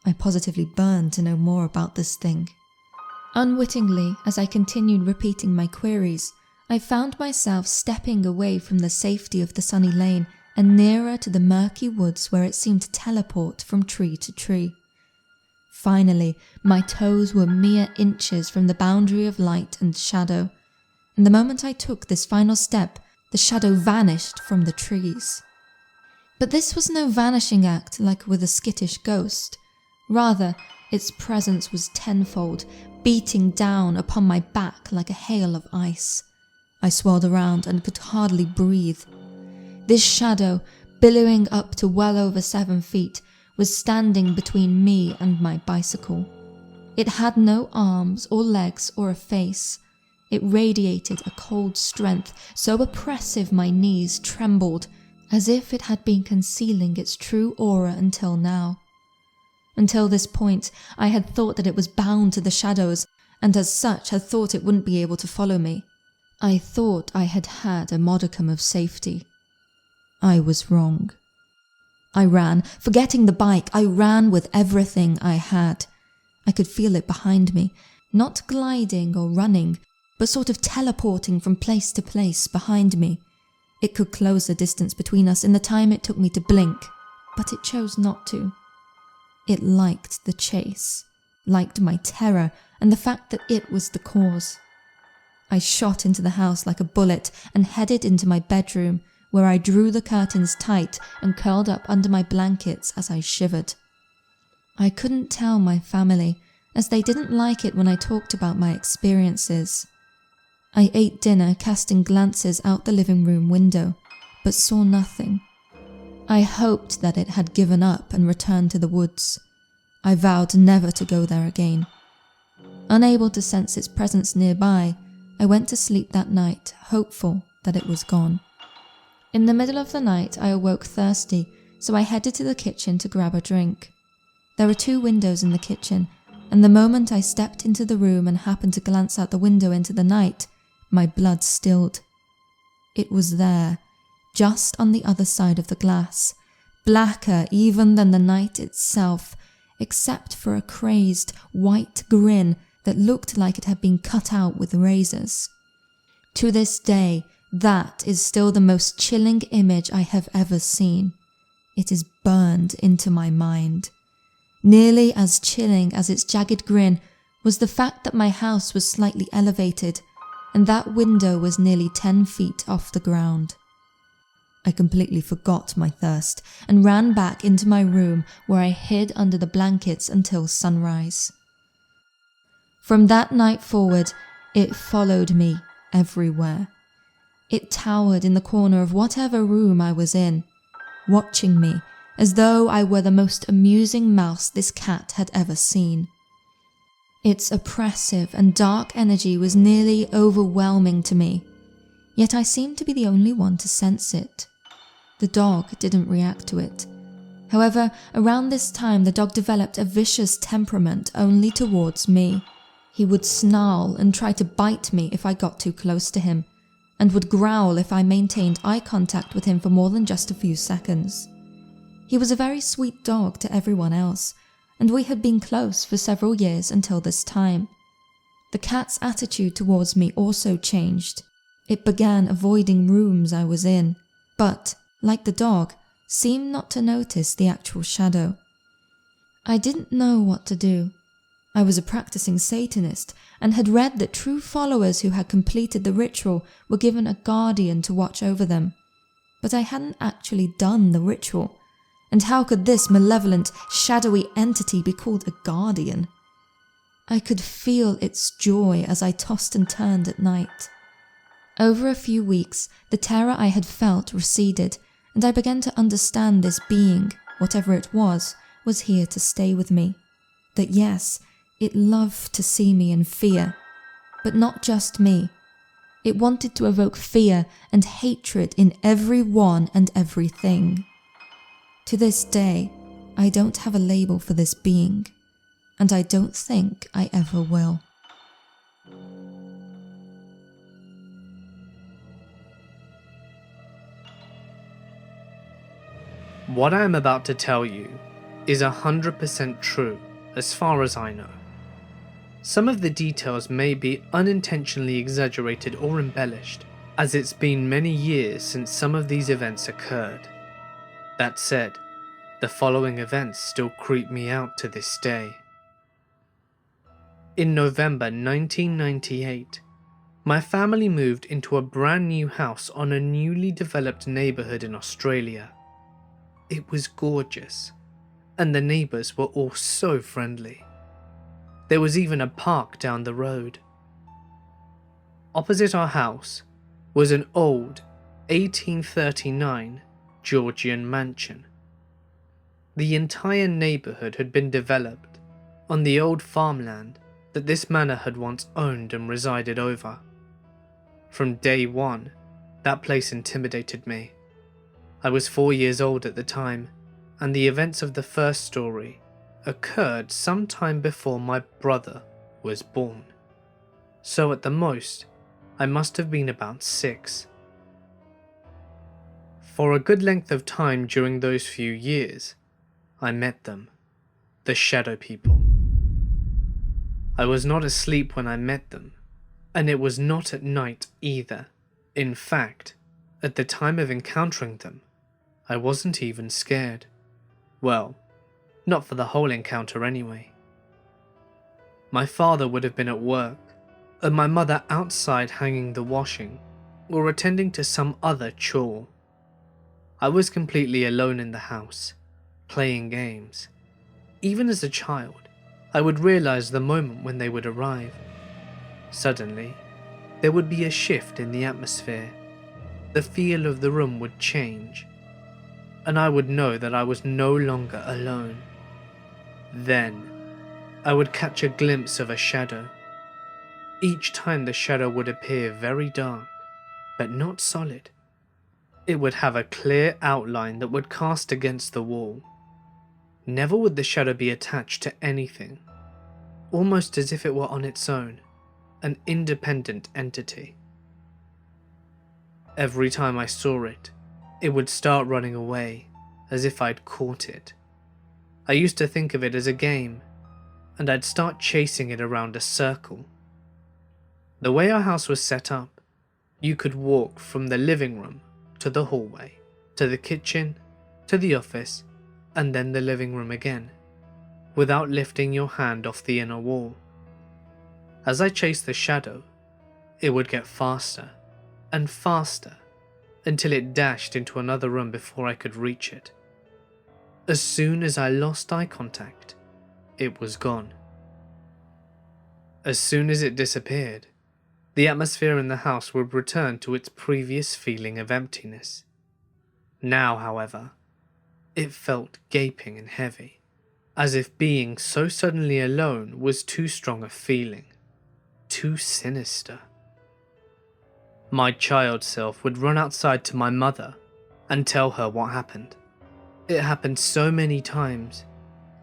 I positively burned to know more about this thing. Unwittingly, as I continued repeating my queries, I found myself stepping away from the safety of the sunny lane and nearer to the murky woods where it seemed to teleport from tree to tree. Finally, my toes were mere inches from the boundary of light and shadow, and the moment I took this final step, the shadow vanished from the trees. But this was no vanishing act like with a skittish ghost. Rather, its presence was tenfold, beating down upon my back like a hail of ice. I swirled around and could hardly breathe. This shadow, billowing up to well over 7 feet, was standing between me and my bicycle. It had no arms or legs or a face. It radiated a cold strength so oppressive my knees trembled, as if it had been concealing its true aura until now. Until this point, I had thought that it was bound to the shadows, and as such had thought it wouldn't be able to follow me. I thought I had had a modicum of safety. I was wrong. I ran, forgetting the bike. I ran with everything I had. I could feel it behind me, not gliding or running, but sort of teleporting from place to place behind me. It could close the distance between us in the time it took me to blink, but it chose not to. It liked the chase, liked my terror and the fact that it was the cause. I shot into the house like a bullet and headed into my bedroom, where I drew the curtains tight and curled up under my blankets as I shivered. I couldn't tell my family, as they didn't like it when I talked about my experiences. I ate dinner, casting glances out the living room window, but saw nothing. I hoped that it had given up and returned to the woods. I vowed never to go there again. Unable to sense its presence nearby, I went to sleep that night, hopeful that it was gone. In the middle of the night, I awoke thirsty, so I headed to the kitchen to grab a drink. There were 2 windows in the kitchen, and the moment I stepped into the room and happened to glance out the window into the night, my blood stilled. It was there, just on the other side of the glass, blacker even than the night itself, except for a crazed, white grin that looked like it had been cut out with razors. To this day, that is still the most chilling image I have ever seen. It is burned into my mind. Nearly as chilling as its jagged grin was the fact that my house was slightly elevated, and that window was nearly 10 feet off the ground. I completely forgot my thirst and ran back into my room, where I hid under the blankets until sunrise. From that night forward, it followed me everywhere. It towered in the corner of whatever room I was in, watching me as though I were the most amusing mouse this cat had ever seen. Its oppressive and dark energy was nearly overwhelming to me, yet I seemed to be the only one to sense it. The dog didn't react to it. However, around this time the dog developed a vicious temperament only towards me. He would snarl and try to bite me if I got too close to him, and would growl if I maintained eye contact with him for more than just a few seconds. He was a very sweet dog to everyone else, and we had been close for several years until this time. The cat's attitude towards me also changed. It began avoiding rooms I was in, but, like the dog, seemed not to notice the actual shadow. I didn't know what to do. I was a practicing Satanist and had read that true followers who had completed the ritual were given a guardian to watch over them. But I hadn't actually done the ritual, and how could this malevolent, shadowy entity be called a guardian? I could feel its joy as I tossed and turned at night. Over a few weeks, the terror I had felt receded, and I began to understand this being, whatever it was here to stay with me. That yes, it loved to see me in fear, but not just me. It wanted to evoke fear and hatred in everyone and everything. To this day, I don't have a label for this being, and I don't think I ever will. What I am about to tell you is 100% true as far as I know. Some of the details may be unintentionally exaggerated or embellished, as it's been many years since some of these events occurred. That said, the following events still creep me out to this day. In November 1998, My family moved into a brand new house on a newly developed neighbourhood in Australia. It was gorgeous, and the neighbours were all so friendly. There was even a park down the road. Opposite our house was an old 1839 Georgian mansion. The entire neighbourhood had been developed on the old farmland that this manor had once owned and resided over. From day one, that place intimidated me. I was 4 years old at the time, and the events of the first story occurred sometime before my brother was born. So at the most, I must have been about 6. For a good length of time during those few years, I met them, the Shadow People. I was not asleep when I met them, and it was not at night either. In fact, at the time of encountering them, I wasn't even scared. Well, not for the whole encounter anyway. My father would have been at work, and my mother outside hanging the washing, or attending to some other chore. I was completely alone in the house, playing games. Even as a child, I would realize the moment when they would arrive. Suddenly, there would be a shift in the atmosphere. The feel of the room would change, and I would know that I was no longer alone. Then, I would catch a glimpse of a shadow. Each time the shadow would appear very dark, but not solid. It would have a clear outline that would cast against the wall. Never would the shadow be attached to anything, almost as if it were on its own, an independent entity. Every time I saw it, it would start running away, as if I'd caught it. I used to think of it as a game, and I'd start chasing it around a circle. The way our house was set up, you could walk from the living room to the hallway, to the kitchen, to the office, and then the living room again, without lifting your hand off the inner wall. As I chased the shadow, it would get faster and faster until it dashed into another room before I could reach it. As soon as I lost eye contact, it was gone. As soon as it disappeared, the atmosphere in the house would return to its previous feeling of emptiness. Now, however, it felt gaping and heavy, as if being so suddenly alone was too strong a feeling, too sinister. My child self would run outside to my mother and tell her what happened. It happened so many times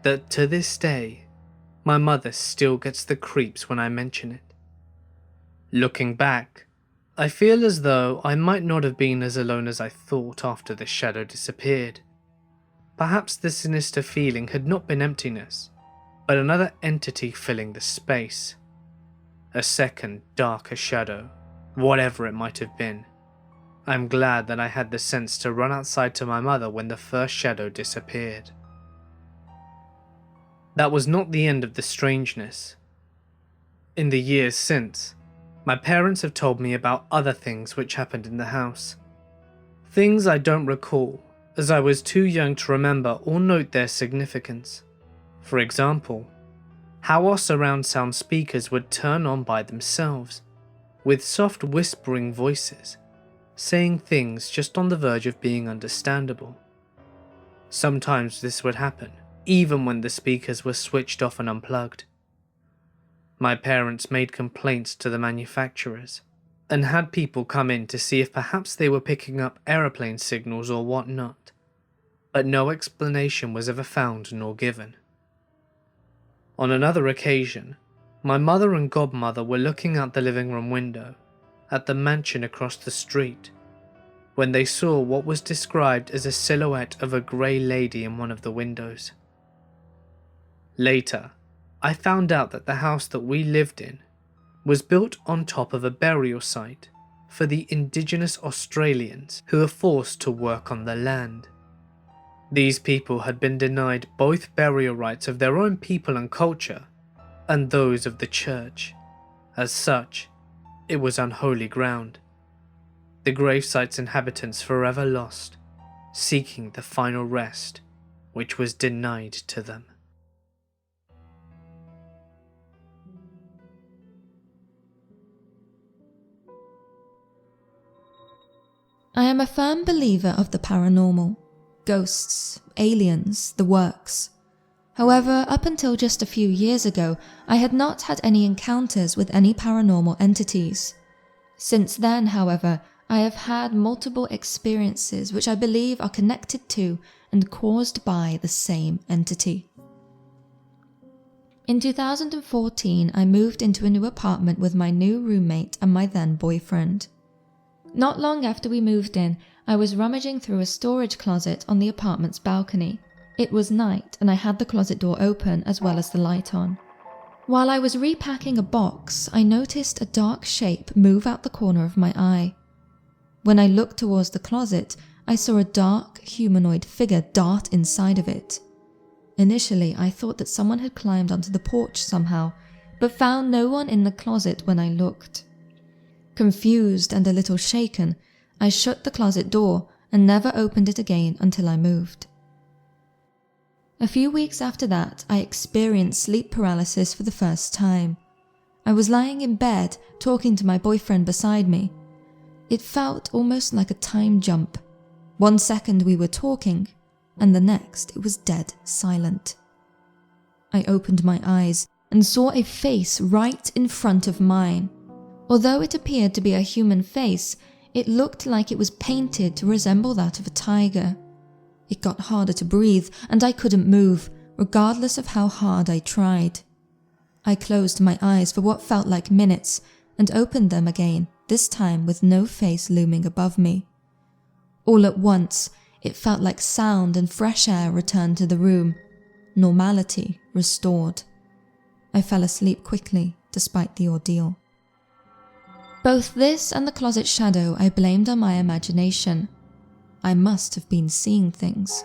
that to this day, my mother still gets the creeps when I mention it. Looking back, I feel as though I might not have been as alone as I thought after the shadow disappeared. Perhaps the sinister feeling had not been emptiness, but another entity filling the space. A second, darker shadow, whatever it might have been. I'm glad that I had the sense to run outside to my mother when the first shadow disappeared. That was not the end of the strangeness. In the years since, my parents have told me about other things which happened in the house. Things I don't recall, as I was too young to remember or note their significance. For example, how our surround sound speakers would turn on by themselves, with soft whispering voices, saying things just on the verge of being understandable. Sometimes this would happen, even when the speakers were switched off and unplugged. My parents made complaints to the manufacturers, and had people come in to see if perhaps they were picking up aeroplane signals or whatnot, but no explanation was ever found nor given. On another occasion, my mother and godmother were looking out the living room window at the mansion across the street when they saw what was described as a silhouette of a grey lady in one of the windows. Later, I found out that the house that we lived in was built on top of a burial site for the indigenous Australians who were forced to work on the land. These people had been denied both burial rights of their own people and culture, and those of the church. As such, It was unholy ground. The gravesite's inhabitants forever lost, seeking the final rest, which was denied to them. I am a firm believer of the paranormal. Ghosts, aliens, the works. However, up until just a few years ago, I had not had any encounters with any paranormal entities. Since then, however, I have had multiple experiences which I believe are connected to and caused by the same entity. In 2014, I moved into a new apartment with my new roommate and my then boyfriend. Not long after we moved in, I was rummaging through a storage closet on the apartment's balcony. It was night and I had the closet door open as well as the light on. While I was repacking a box, I noticed a dark shape move out the corner of my eye. When I looked towards the closet, I saw a dark, humanoid figure dart inside of it. Initially, I thought that someone had climbed onto the porch somehow, but found no one in the closet when I looked. Confused and a little shaken, I shut the closet door and never opened it again until I moved. A few weeks after that, I experienced sleep paralysis for the first time. I was lying in bed, talking to my boyfriend beside me. It felt almost like a time jump. 1 second we were talking, and the next it was dead silent. I opened my eyes and saw a face right in front of mine. Although it appeared to be a human face, it looked like it was painted to resemble that of a tiger. It got harder to breathe and I couldn't move, regardless of how hard I tried. I closed my eyes for what felt like minutes and opened them again, this time with no face looming above me. All at once, it felt like sound and fresh air returned to the room. Normality restored. I fell asleep quickly, despite the ordeal. Both this and the closet shadow I blamed on my imagination. I must have been seeing things.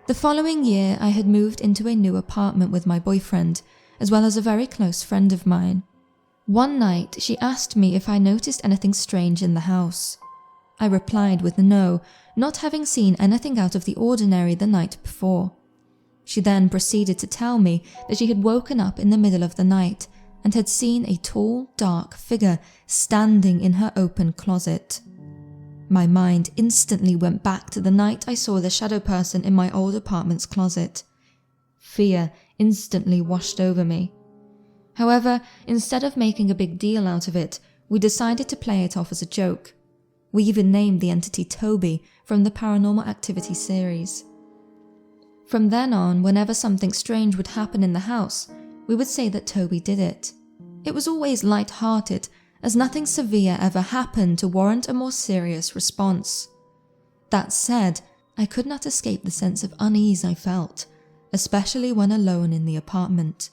The following year, I had moved into a new apartment with my boyfriend, as well as a very close friend of mine. One night, she asked me if I noticed anything strange in the house. I replied with no, not having seen anything out of the ordinary the night before. She then proceeded to tell me that she had woken up in the middle of the night and had seen a tall, dark figure standing in her open closet. My mind instantly went back to the night I saw the shadow person in my old apartment's closet. Fear instantly washed over me. However, instead of making a big deal out of it, we decided to play it off as a joke. We even named the entity Toby from the Paranormal Activity series. From then on, whenever something strange would happen in the house, we would say that Toby did it. It was always light-hearted, as nothing severe ever happened to warrant a more serious response. That said, I could not escape the sense of unease I felt, especially when alone in the apartment.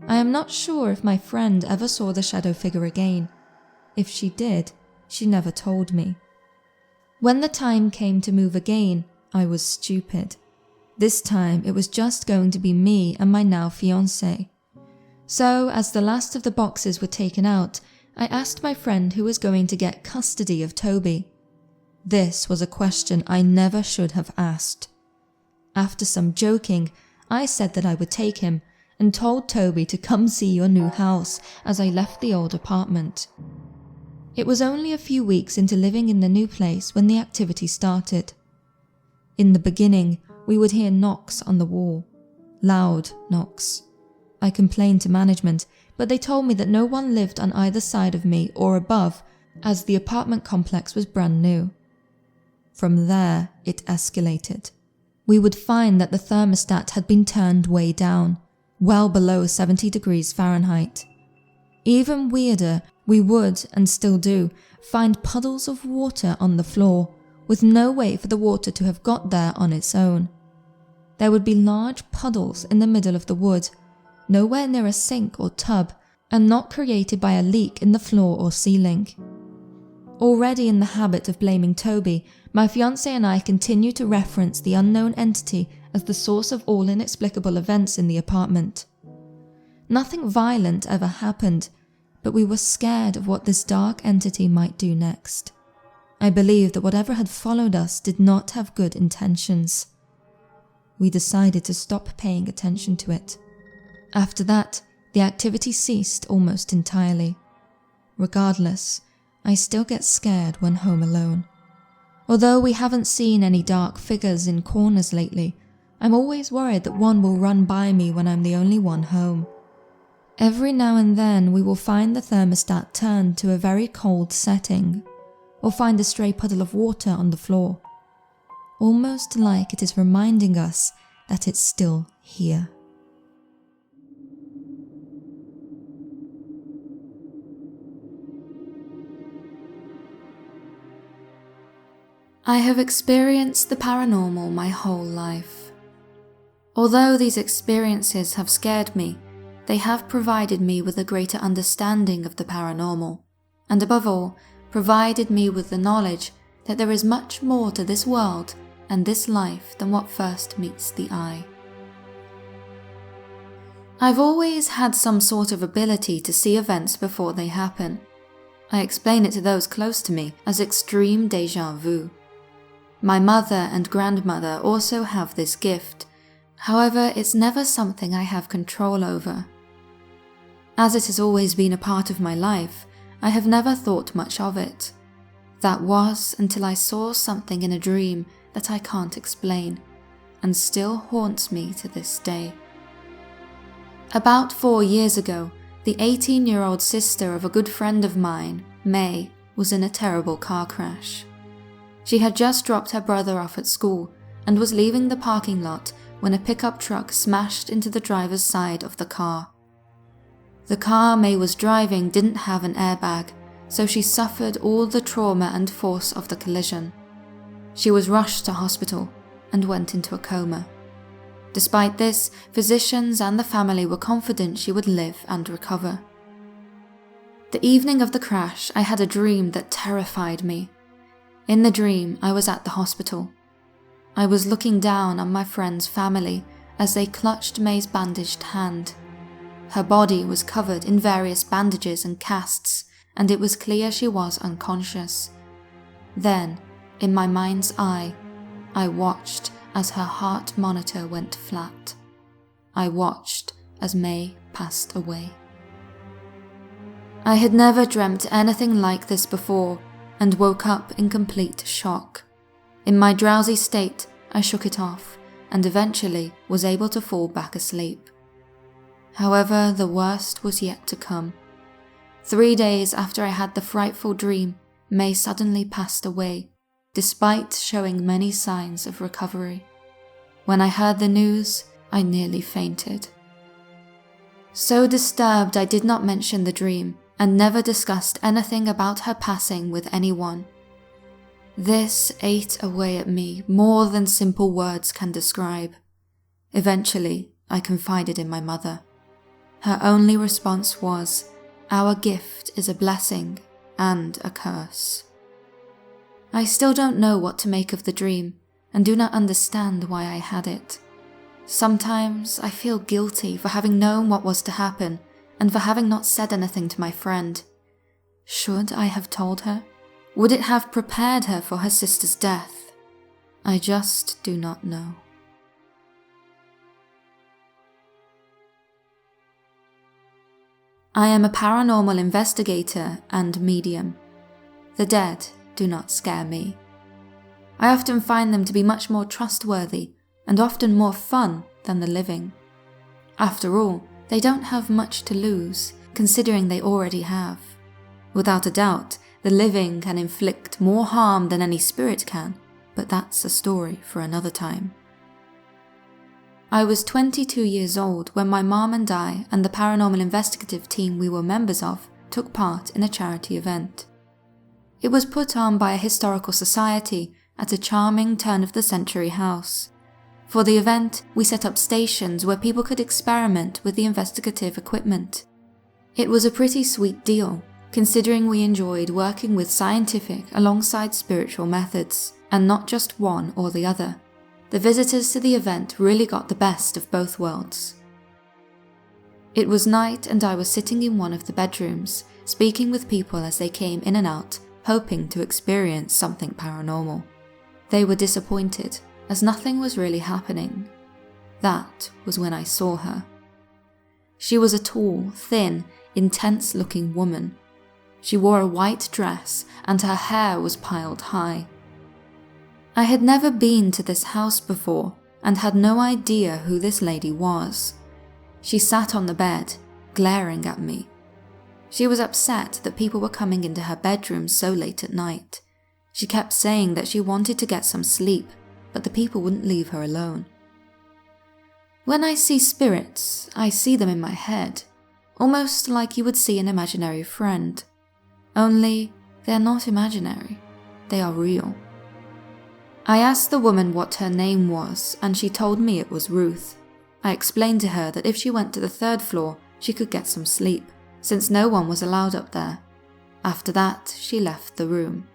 I am not sure if my friend ever saw the shadow figure again. If she did, she never told me. When the time came to move again, I was stupid. This time it was just going to be me and my now fiancé. So, as the last of the boxes were taken out, I asked my friend who was going to get custody of Toby. This was a question I never should have asked. After some joking, I said that I would take him and told Toby to come see your new house as I left the old apartment. It was only a few weeks into living in the new place when the activity started. In the beginning, we would hear knocks on the wall. Loud knocks. I complained to management, but they told me that no one lived on either side of me or above, as the apartment complex was brand new. From there, it escalated. We would find that the thermostat had been turned way down, well below 70 degrees Fahrenheit. Even weirder, we would, and still do, find puddles of water on the floor, with no way for the water to have got there on its own. There would be large puddles in the middle of the wood, nowhere near a sink or tub, and not created by a leak in the floor or ceiling. Already in the habit of blaming Toby, my fiancé and I continued to reference the unknown entity as the source of all inexplicable events in the apartment. Nothing violent ever happened, but we were scared of what this dark entity might do next. I believed that whatever had followed us did not have good intentions. We decided to stop paying attention to it. After that, the activity ceased almost entirely. Regardless, I still get scared when home alone. Although we haven't seen any dark figures in corners lately, I'm always worried that one will run by me when I'm the only one home. Every now and then we will find the thermostat turned to a very cold setting, or find a stray puddle of water on the floor, almost like it is reminding us that it's still here. I have experienced the paranormal my whole life. Although these experiences have scared me, they have provided me with a greater understanding of the paranormal, and above all, provided me with the knowledge that there is much more to this world and this life than what first meets the eye. I've always had some sort of ability to see events before they happen. I explain it to those close to me as extreme déjà vu. My mother and grandmother also have this gift, however, it's never something I have control over. As it has always been a part of my life, I have never thought much of it. That was until I saw something in a dream that I can't explain, and still haunts me to this day. About 4 years ago, the 18-year-old sister of a good friend of mine, May, was in a terrible car crash. She had just dropped her brother off at school and was leaving the parking lot when a pickup truck smashed into the driver's side of the car. The car May was driving didn't have an airbag, so she suffered all the trauma and force of the collision. She was rushed to hospital and went into a coma. Despite this, physicians and the family were confident she would live and recover. The evening of the crash, I had a dream that terrified me. In the dream, I was at the hospital. I was looking down on my friend's family as they clutched May's bandaged hand. Her body was covered in various bandages and casts, and it was clear she was unconscious. Then, in my mind's eye, I watched as her heart monitor went flat. I watched as May passed away. I had never dreamt anything like this before and woke up in complete shock. In my drowsy state, I shook it off and eventually was able to fall back asleep. However, the worst was yet to come. 3 days after I had the frightful dream, May suddenly passed away, despite showing many signs of recovery. When I heard the news, I nearly fainted. So disturbed, I did not mention the dream and never discussed anything about her passing with anyone. This ate away at me more than simple words can describe. Eventually, I confided in my mother. Her only response was, "Our gift is a blessing and a curse." I still don't know what to make of the dream and do not understand why I had it. Sometimes I feel guilty for having known what was to happen and for having not said anything to my friend. Should I have told her? Would it have prepared her for her sister's death? I just do not know. I am a paranormal investigator and medium. The dead do not scare me. I often find them to be much more trustworthy and often more fun than the living. After all, they don't have much to lose, considering they already have. Without a doubt, the living can inflict more harm than any spirit can, but that's a story for another time. I was 22 years old when my mom and I and the paranormal investigative team we were members of took part in a charity event. It was put on by a historical society at a charming turn-of-the-century house. For the event, we set up stations where people could experiment with the investigative equipment. It was a pretty sweet deal, considering we enjoyed working with scientific alongside spiritual methods, and not just one or the other. The visitors to the event really got the best of both worlds. It was night and I was sitting in one of the bedrooms, speaking with people as they came in and out, hoping to experience something paranormal. They were disappointed, as nothing was really happening. That was when I saw her. She was a tall, thin, intense-looking woman. She wore a white dress and her hair was piled high. I had never been to this house before and had no idea who this lady was. She sat on the bed, glaring at me. She was upset that people were coming into her bedroom so late at night. She kept saying that she wanted to get some sleep, but the people wouldn't leave her alone. When I see spirits, I see them in my head, almost like you would see an imaginary friend. Only, they're not imaginary, they are real. I asked the woman what her name was, and she told me it was Ruth. I explained to her that if she went to the 3rd floor, she could get some sleep, since no one was allowed up there. After that, she left the room.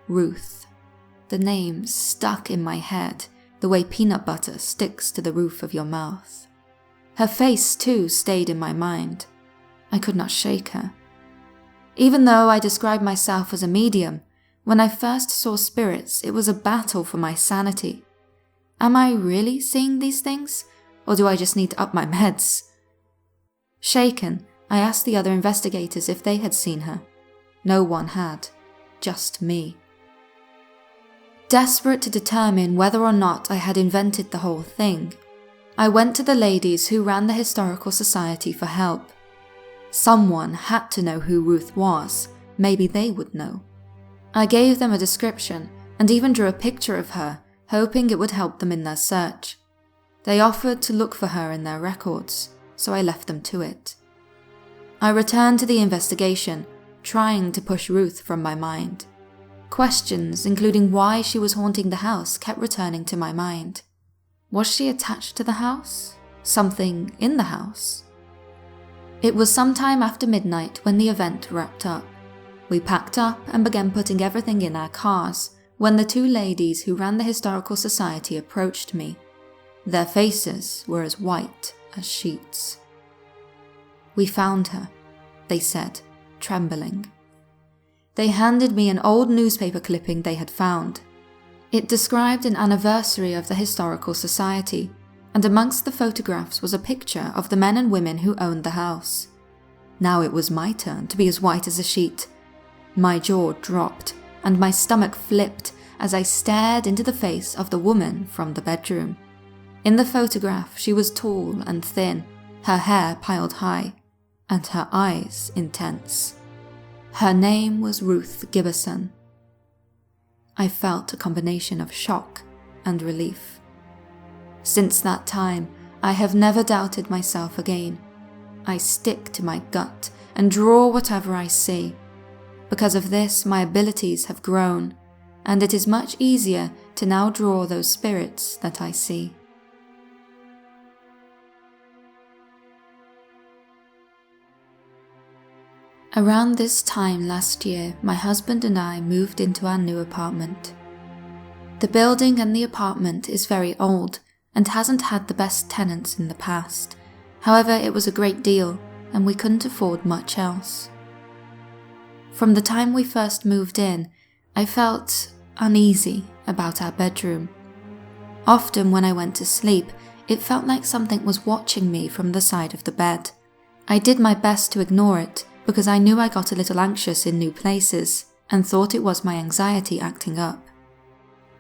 Ruth. The name stuck in my head, the way peanut butter sticks to the roof of your mouth. Her face, too, stayed in my mind. I could not shake her. Even though I described myself as a medium, when I first saw spirits, it was a battle for my sanity. Am I really seeing these things, or do I just need to up my meds? Shaken, I asked the other investigators if they had seen her. No one had, just me. Desperate to determine whether or not I had invented the whole thing, I went to the ladies who ran the Historical Society for help. Someone had to know who Ruth was, maybe they would know. I gave them a description and even drew a picture of her, hoping it would help them in their search. They offered to look for her in their records, so I left them to it. I returned to the investigation, trying to push Ruth from my mind. Questions, including why she was haunting the house, kept returning to my mind. Was she attached to the house? Something in the house? It was sometime after midnight when the event wrapped up. We packed up and began putting everything in our cars when the 2 ladies who ran the Historical Society approached me. Their faces were as white as sheets. "We found her," they said, trembling. They handed me an old newspaper clipping they had found. It described an anniversary of the Historical Society, and amongst the photographs was a picture of the men and women who owned the house. Now it was my turn to be as white as a sheet. My jaw dropped, and my stomach flipped as I stared into the face of the woman from the bedroom. In the photograph, she was tall and thin, her hair piled high, and her eyes intense. Her name was Ruth Giberson. I felt a combination of shock and relief. Since that time, I have never doubted myself again. I stick to my gut and draw whatever I see. Because of this, my abilities have grown, and it is much easier to now draw those spirits that I see. Around this time last year, my husband and I moved into our new apartment. The building and the apartment is very old and hasn't had the best tenants in the past. However, it was a great deal and we couldn't afford much else. From the time we first moved in, I felt uneasy about our bedroom. Often when I went to sleep, it felt like something was watching me from the side of the bed. I did my best to ignore it, because I knew I got a little anxious in new places and thought it was my anxiety acting up.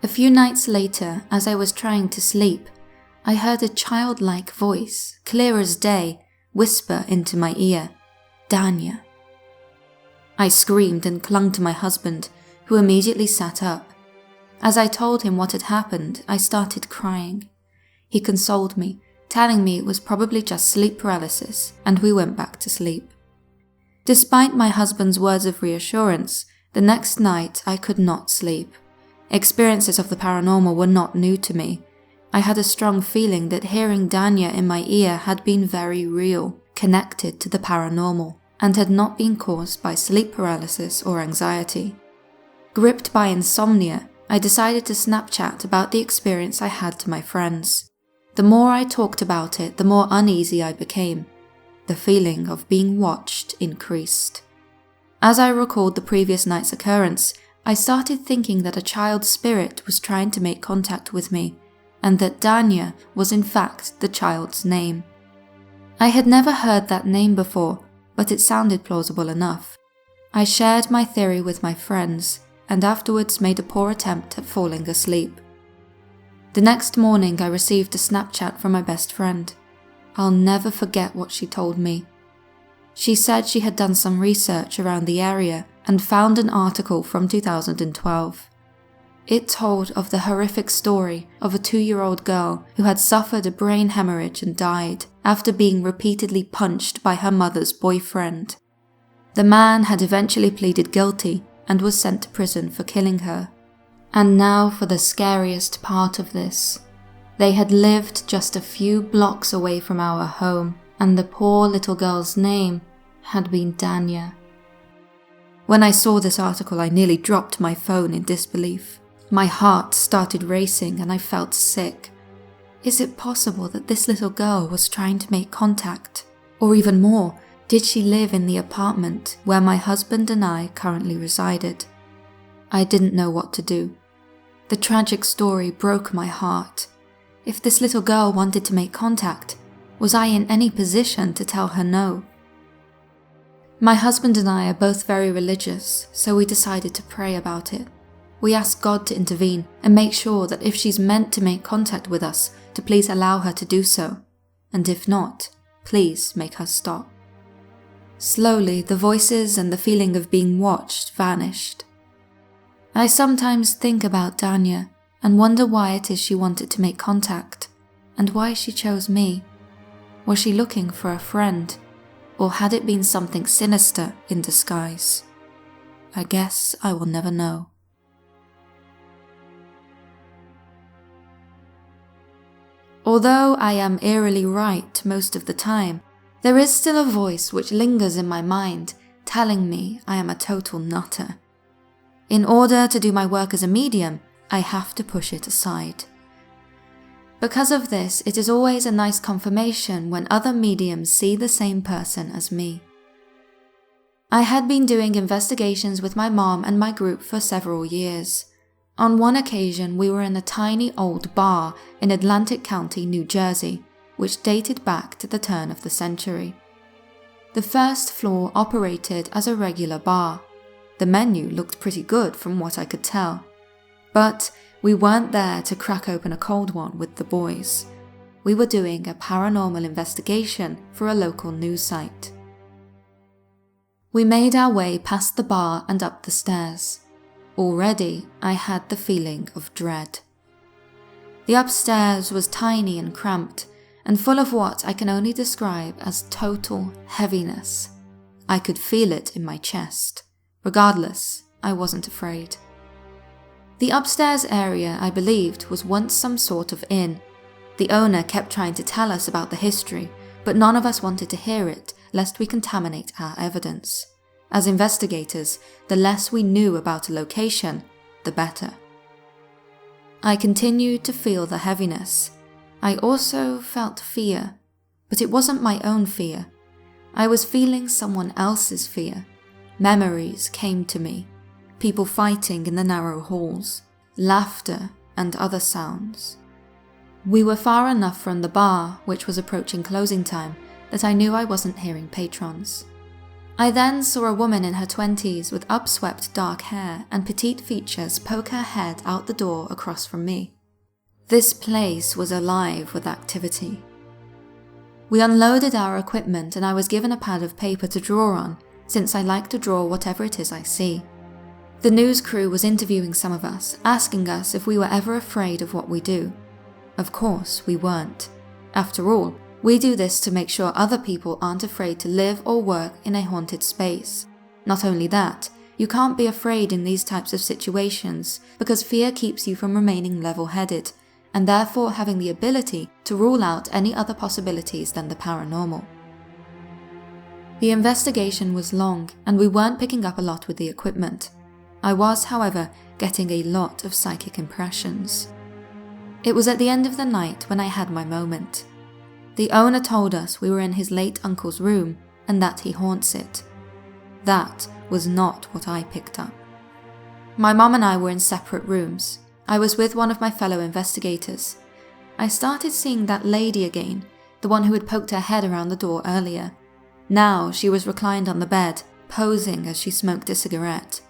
A few nights later, as I was trying to sleep, I heard a childlike voice, clear as day, whisper into my ear, "Danya." I screamed and clung to my husband, who immediately sat up. As I told him what had happened, I started crying. He consoled me, telling me it was probably just sleep paralysis, and we went back to sleep. Despite my husband's words of reassurance, the next night I could not sleep. Experiences of the paranormal were not new to me. I had a strong feeling that hearing Danya in my ear had been very real, connected to the paranormal, and had not been caused by sleep paralysis or anxiety. Gripped by insomnia, I decided to Snapchat about the experience I had to my friends. The more I talked about it, the more uneasy I became. the feeling of being watched increased. As I recalled the previous night's occurrence, I started thinking that a child's spirit was trying to make contact with me, and that Danya was in fact the child's name. I had never heard that name before, but it sounded plausible enough. I shared my theory with my friends, and afterwards made a poor attempt at falling asleep. The next morning I received a Snapchat from my best friend. I'll never forget what she told me. She said she had done some research around the area and found an article from 2012. It told of the horrific story of a 2-year-old girl who had suffered a brain hemorrhage and died after being repeatedly punched by her mother's boyfriend. The man had eventually pleaded guilty and was sent to prison for killing her. And now for the scariest part of this. They had lived just a few blocks away from our home, and the poor little girl's name had been Danya. When I saw this article, I nearly dropped my phone in disbelief. My heart started racing and I felt sick. Is it possible that this little girl was trying to make contact? Or even more, did she live in the apartment where my husband and I currently resided? I didn't know what to do. The tragic story broke my heart. If this little girl wanted to make contact, was I in any position to tell her no? My husband and I are both very religious, so we decided to pray about it. We asked God to intervene and make sure that if she's meant to make contact with us, to please allow her to do so, and if not, please make her stop. Slowly, the voices and the feeling of being watched vanished. I sometimes think about Danya and wonder why it is she wanted to make contact, and why she chose me. Was she looking for a friend, or had it been something sinister in disguise? I guess I will never know. Although I am eerily right most of the time, there is still a voice which lingers in my mind, telling me I am a total nutter. In order to do my work as a medium, I have to push it aside. Because of this, it is always a nice confirmation when other mediums see the same person as me. I had been doing investigations with my mom and my group for several years. On one occasion, we were in a tiny old bar in Atlantic County, New Jersey, which dated back to the turn of the century. The first floor operated as a regular bar. The menu looked pretty good from what I could tell. But we weren't there to crack open a cold one with the boys. We were doing a paranormal investigation for a local news site. We made our way past the bar and up the stairs. Already, I had the feeling of dread. The upstairs was tiny and cramped, and full of what I can only describe as total heaviness. I could feel it in my chest. Regardless, I wasn't afraid. The upstairs area, I believed, was once some sort of inn. The owner kept trying to tell us about the history, but none of us wanted to hear it, lest we contaminate our evidence. As investigators, the less we knew about a location, the better. I continued to feel the heaviness. I also felt fear, but it wasn't my own fear. I was feeling someone else's fear. Memories came to me. People fighting in the narrow halls, laughter and other sounds. We were far enough from the bar, which was approaching closing time, that I knew I wasn't hearing patrons. I then saw a woman in her 20s with upswept dark hair and petite features poke her head out the door across from me. This place was alive with activity. We unloaded our equipment and I was given a pad of paper to draw on, since I like to draw whatever it is I see. The news crew was interviewing some of us, asking us if we were ever afraid of what we do. Of course, we weren't. After all, we do this to make sure other people aren't afraid to live or work in a haunted space. Not only that, you can't be afraid in these types of situations because fear keeps you from remaining level-headed, and therefore having the ability to rule out any other possibilities than the paranormal. The investigation was long, and we weren't picking up a lot with the equipment. I was, however, getting a lot of psychic impressions. It was at the end of the night when I had my moment. The owner told us we were in his late uncle's room and that he haunts it. That was not what I picked up. My mum and I were in separate rooms. I was with one of my fellow investigators. I started seeing that lady again, the one who had poked her head around the door earlier. Now she was reclined on the bed, posing as she smoked a cigarette.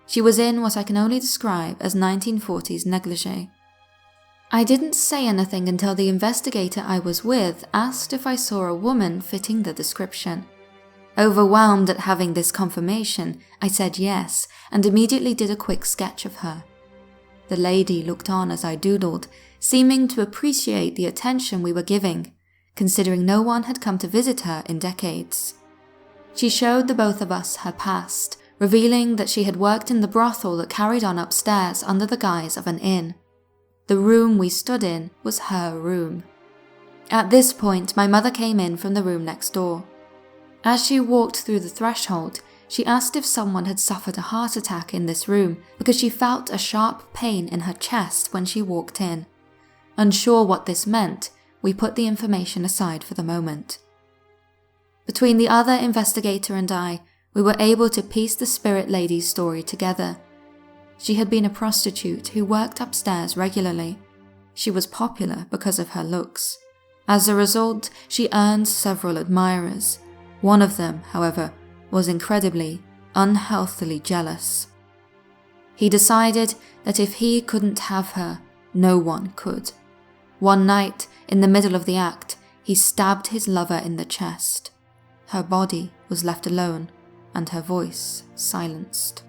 She was in what I can only describe as 1940s negligee. I didn't say anything until the investigator I was with asked if I saw a woman fitting the description. Overwhelmed at having this confirmation, I said yes and immediately did a quick sketch of her. The lady looked on as I doodled, seeming to appreciate the attention we were giving, considering no one had come to visit her in decades. She showed the both of us her past, revealing that she had worked in the brothel that carried on upstairs under the guise of an inn. The room we stood in was her room. At this point, my mother came in from the room next door. As she walked through the threshold, she asked if someone had suffered a heart attack in this room because she felt a sharp pain in her chest when she walked in. Unsure what this meant, we put the information aside for the moment. Between the other investigator and I, we were able to piece the spirit lady's story together. She had been a prostitute who worked upstairs regularly. She was popular because of her looks. As a result, she earned several admirers. One of them, however, was incredibly, unhealthily jealous. He decided that if he couldn't have her, no one could. One night, in the middle of the act, he stabbed his lover in the chest. Her body was left alone, and her voice silenced.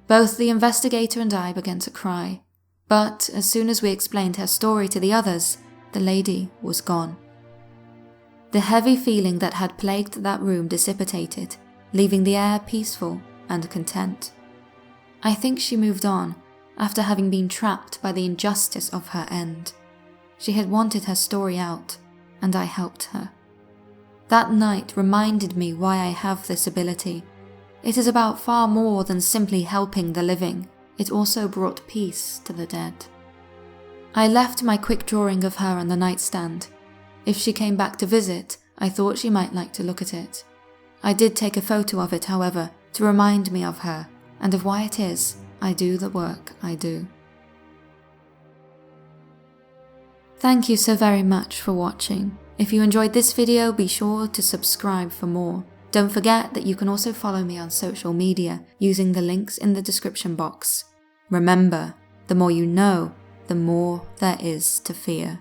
Both the investigator and I began to cry, but as soon as we explained her story to the others, the lady was gone. The heavy feeling that had plagued that room dissipated, leaving the air peaceful and content. I think she moved on, after having been trapped by the injustice of her end. She had wanted her story out, and I helped her. That night reminded me why I have this ability. It is about far more than simply helping the living. It also brought peace to the dead. I left my quick drawing of her on the nightstand. If she came back to visit, I thought she might like to look at it. I did take a photo of it, however, to remind me of her and of why it is I do the work I do. Thank you so very much for watching. If you enjoyed this video, be sure to subscribe for more. Don't forget that you can also follow me on social media using the links in the description box. Remember, the more you know, the more there is to fear.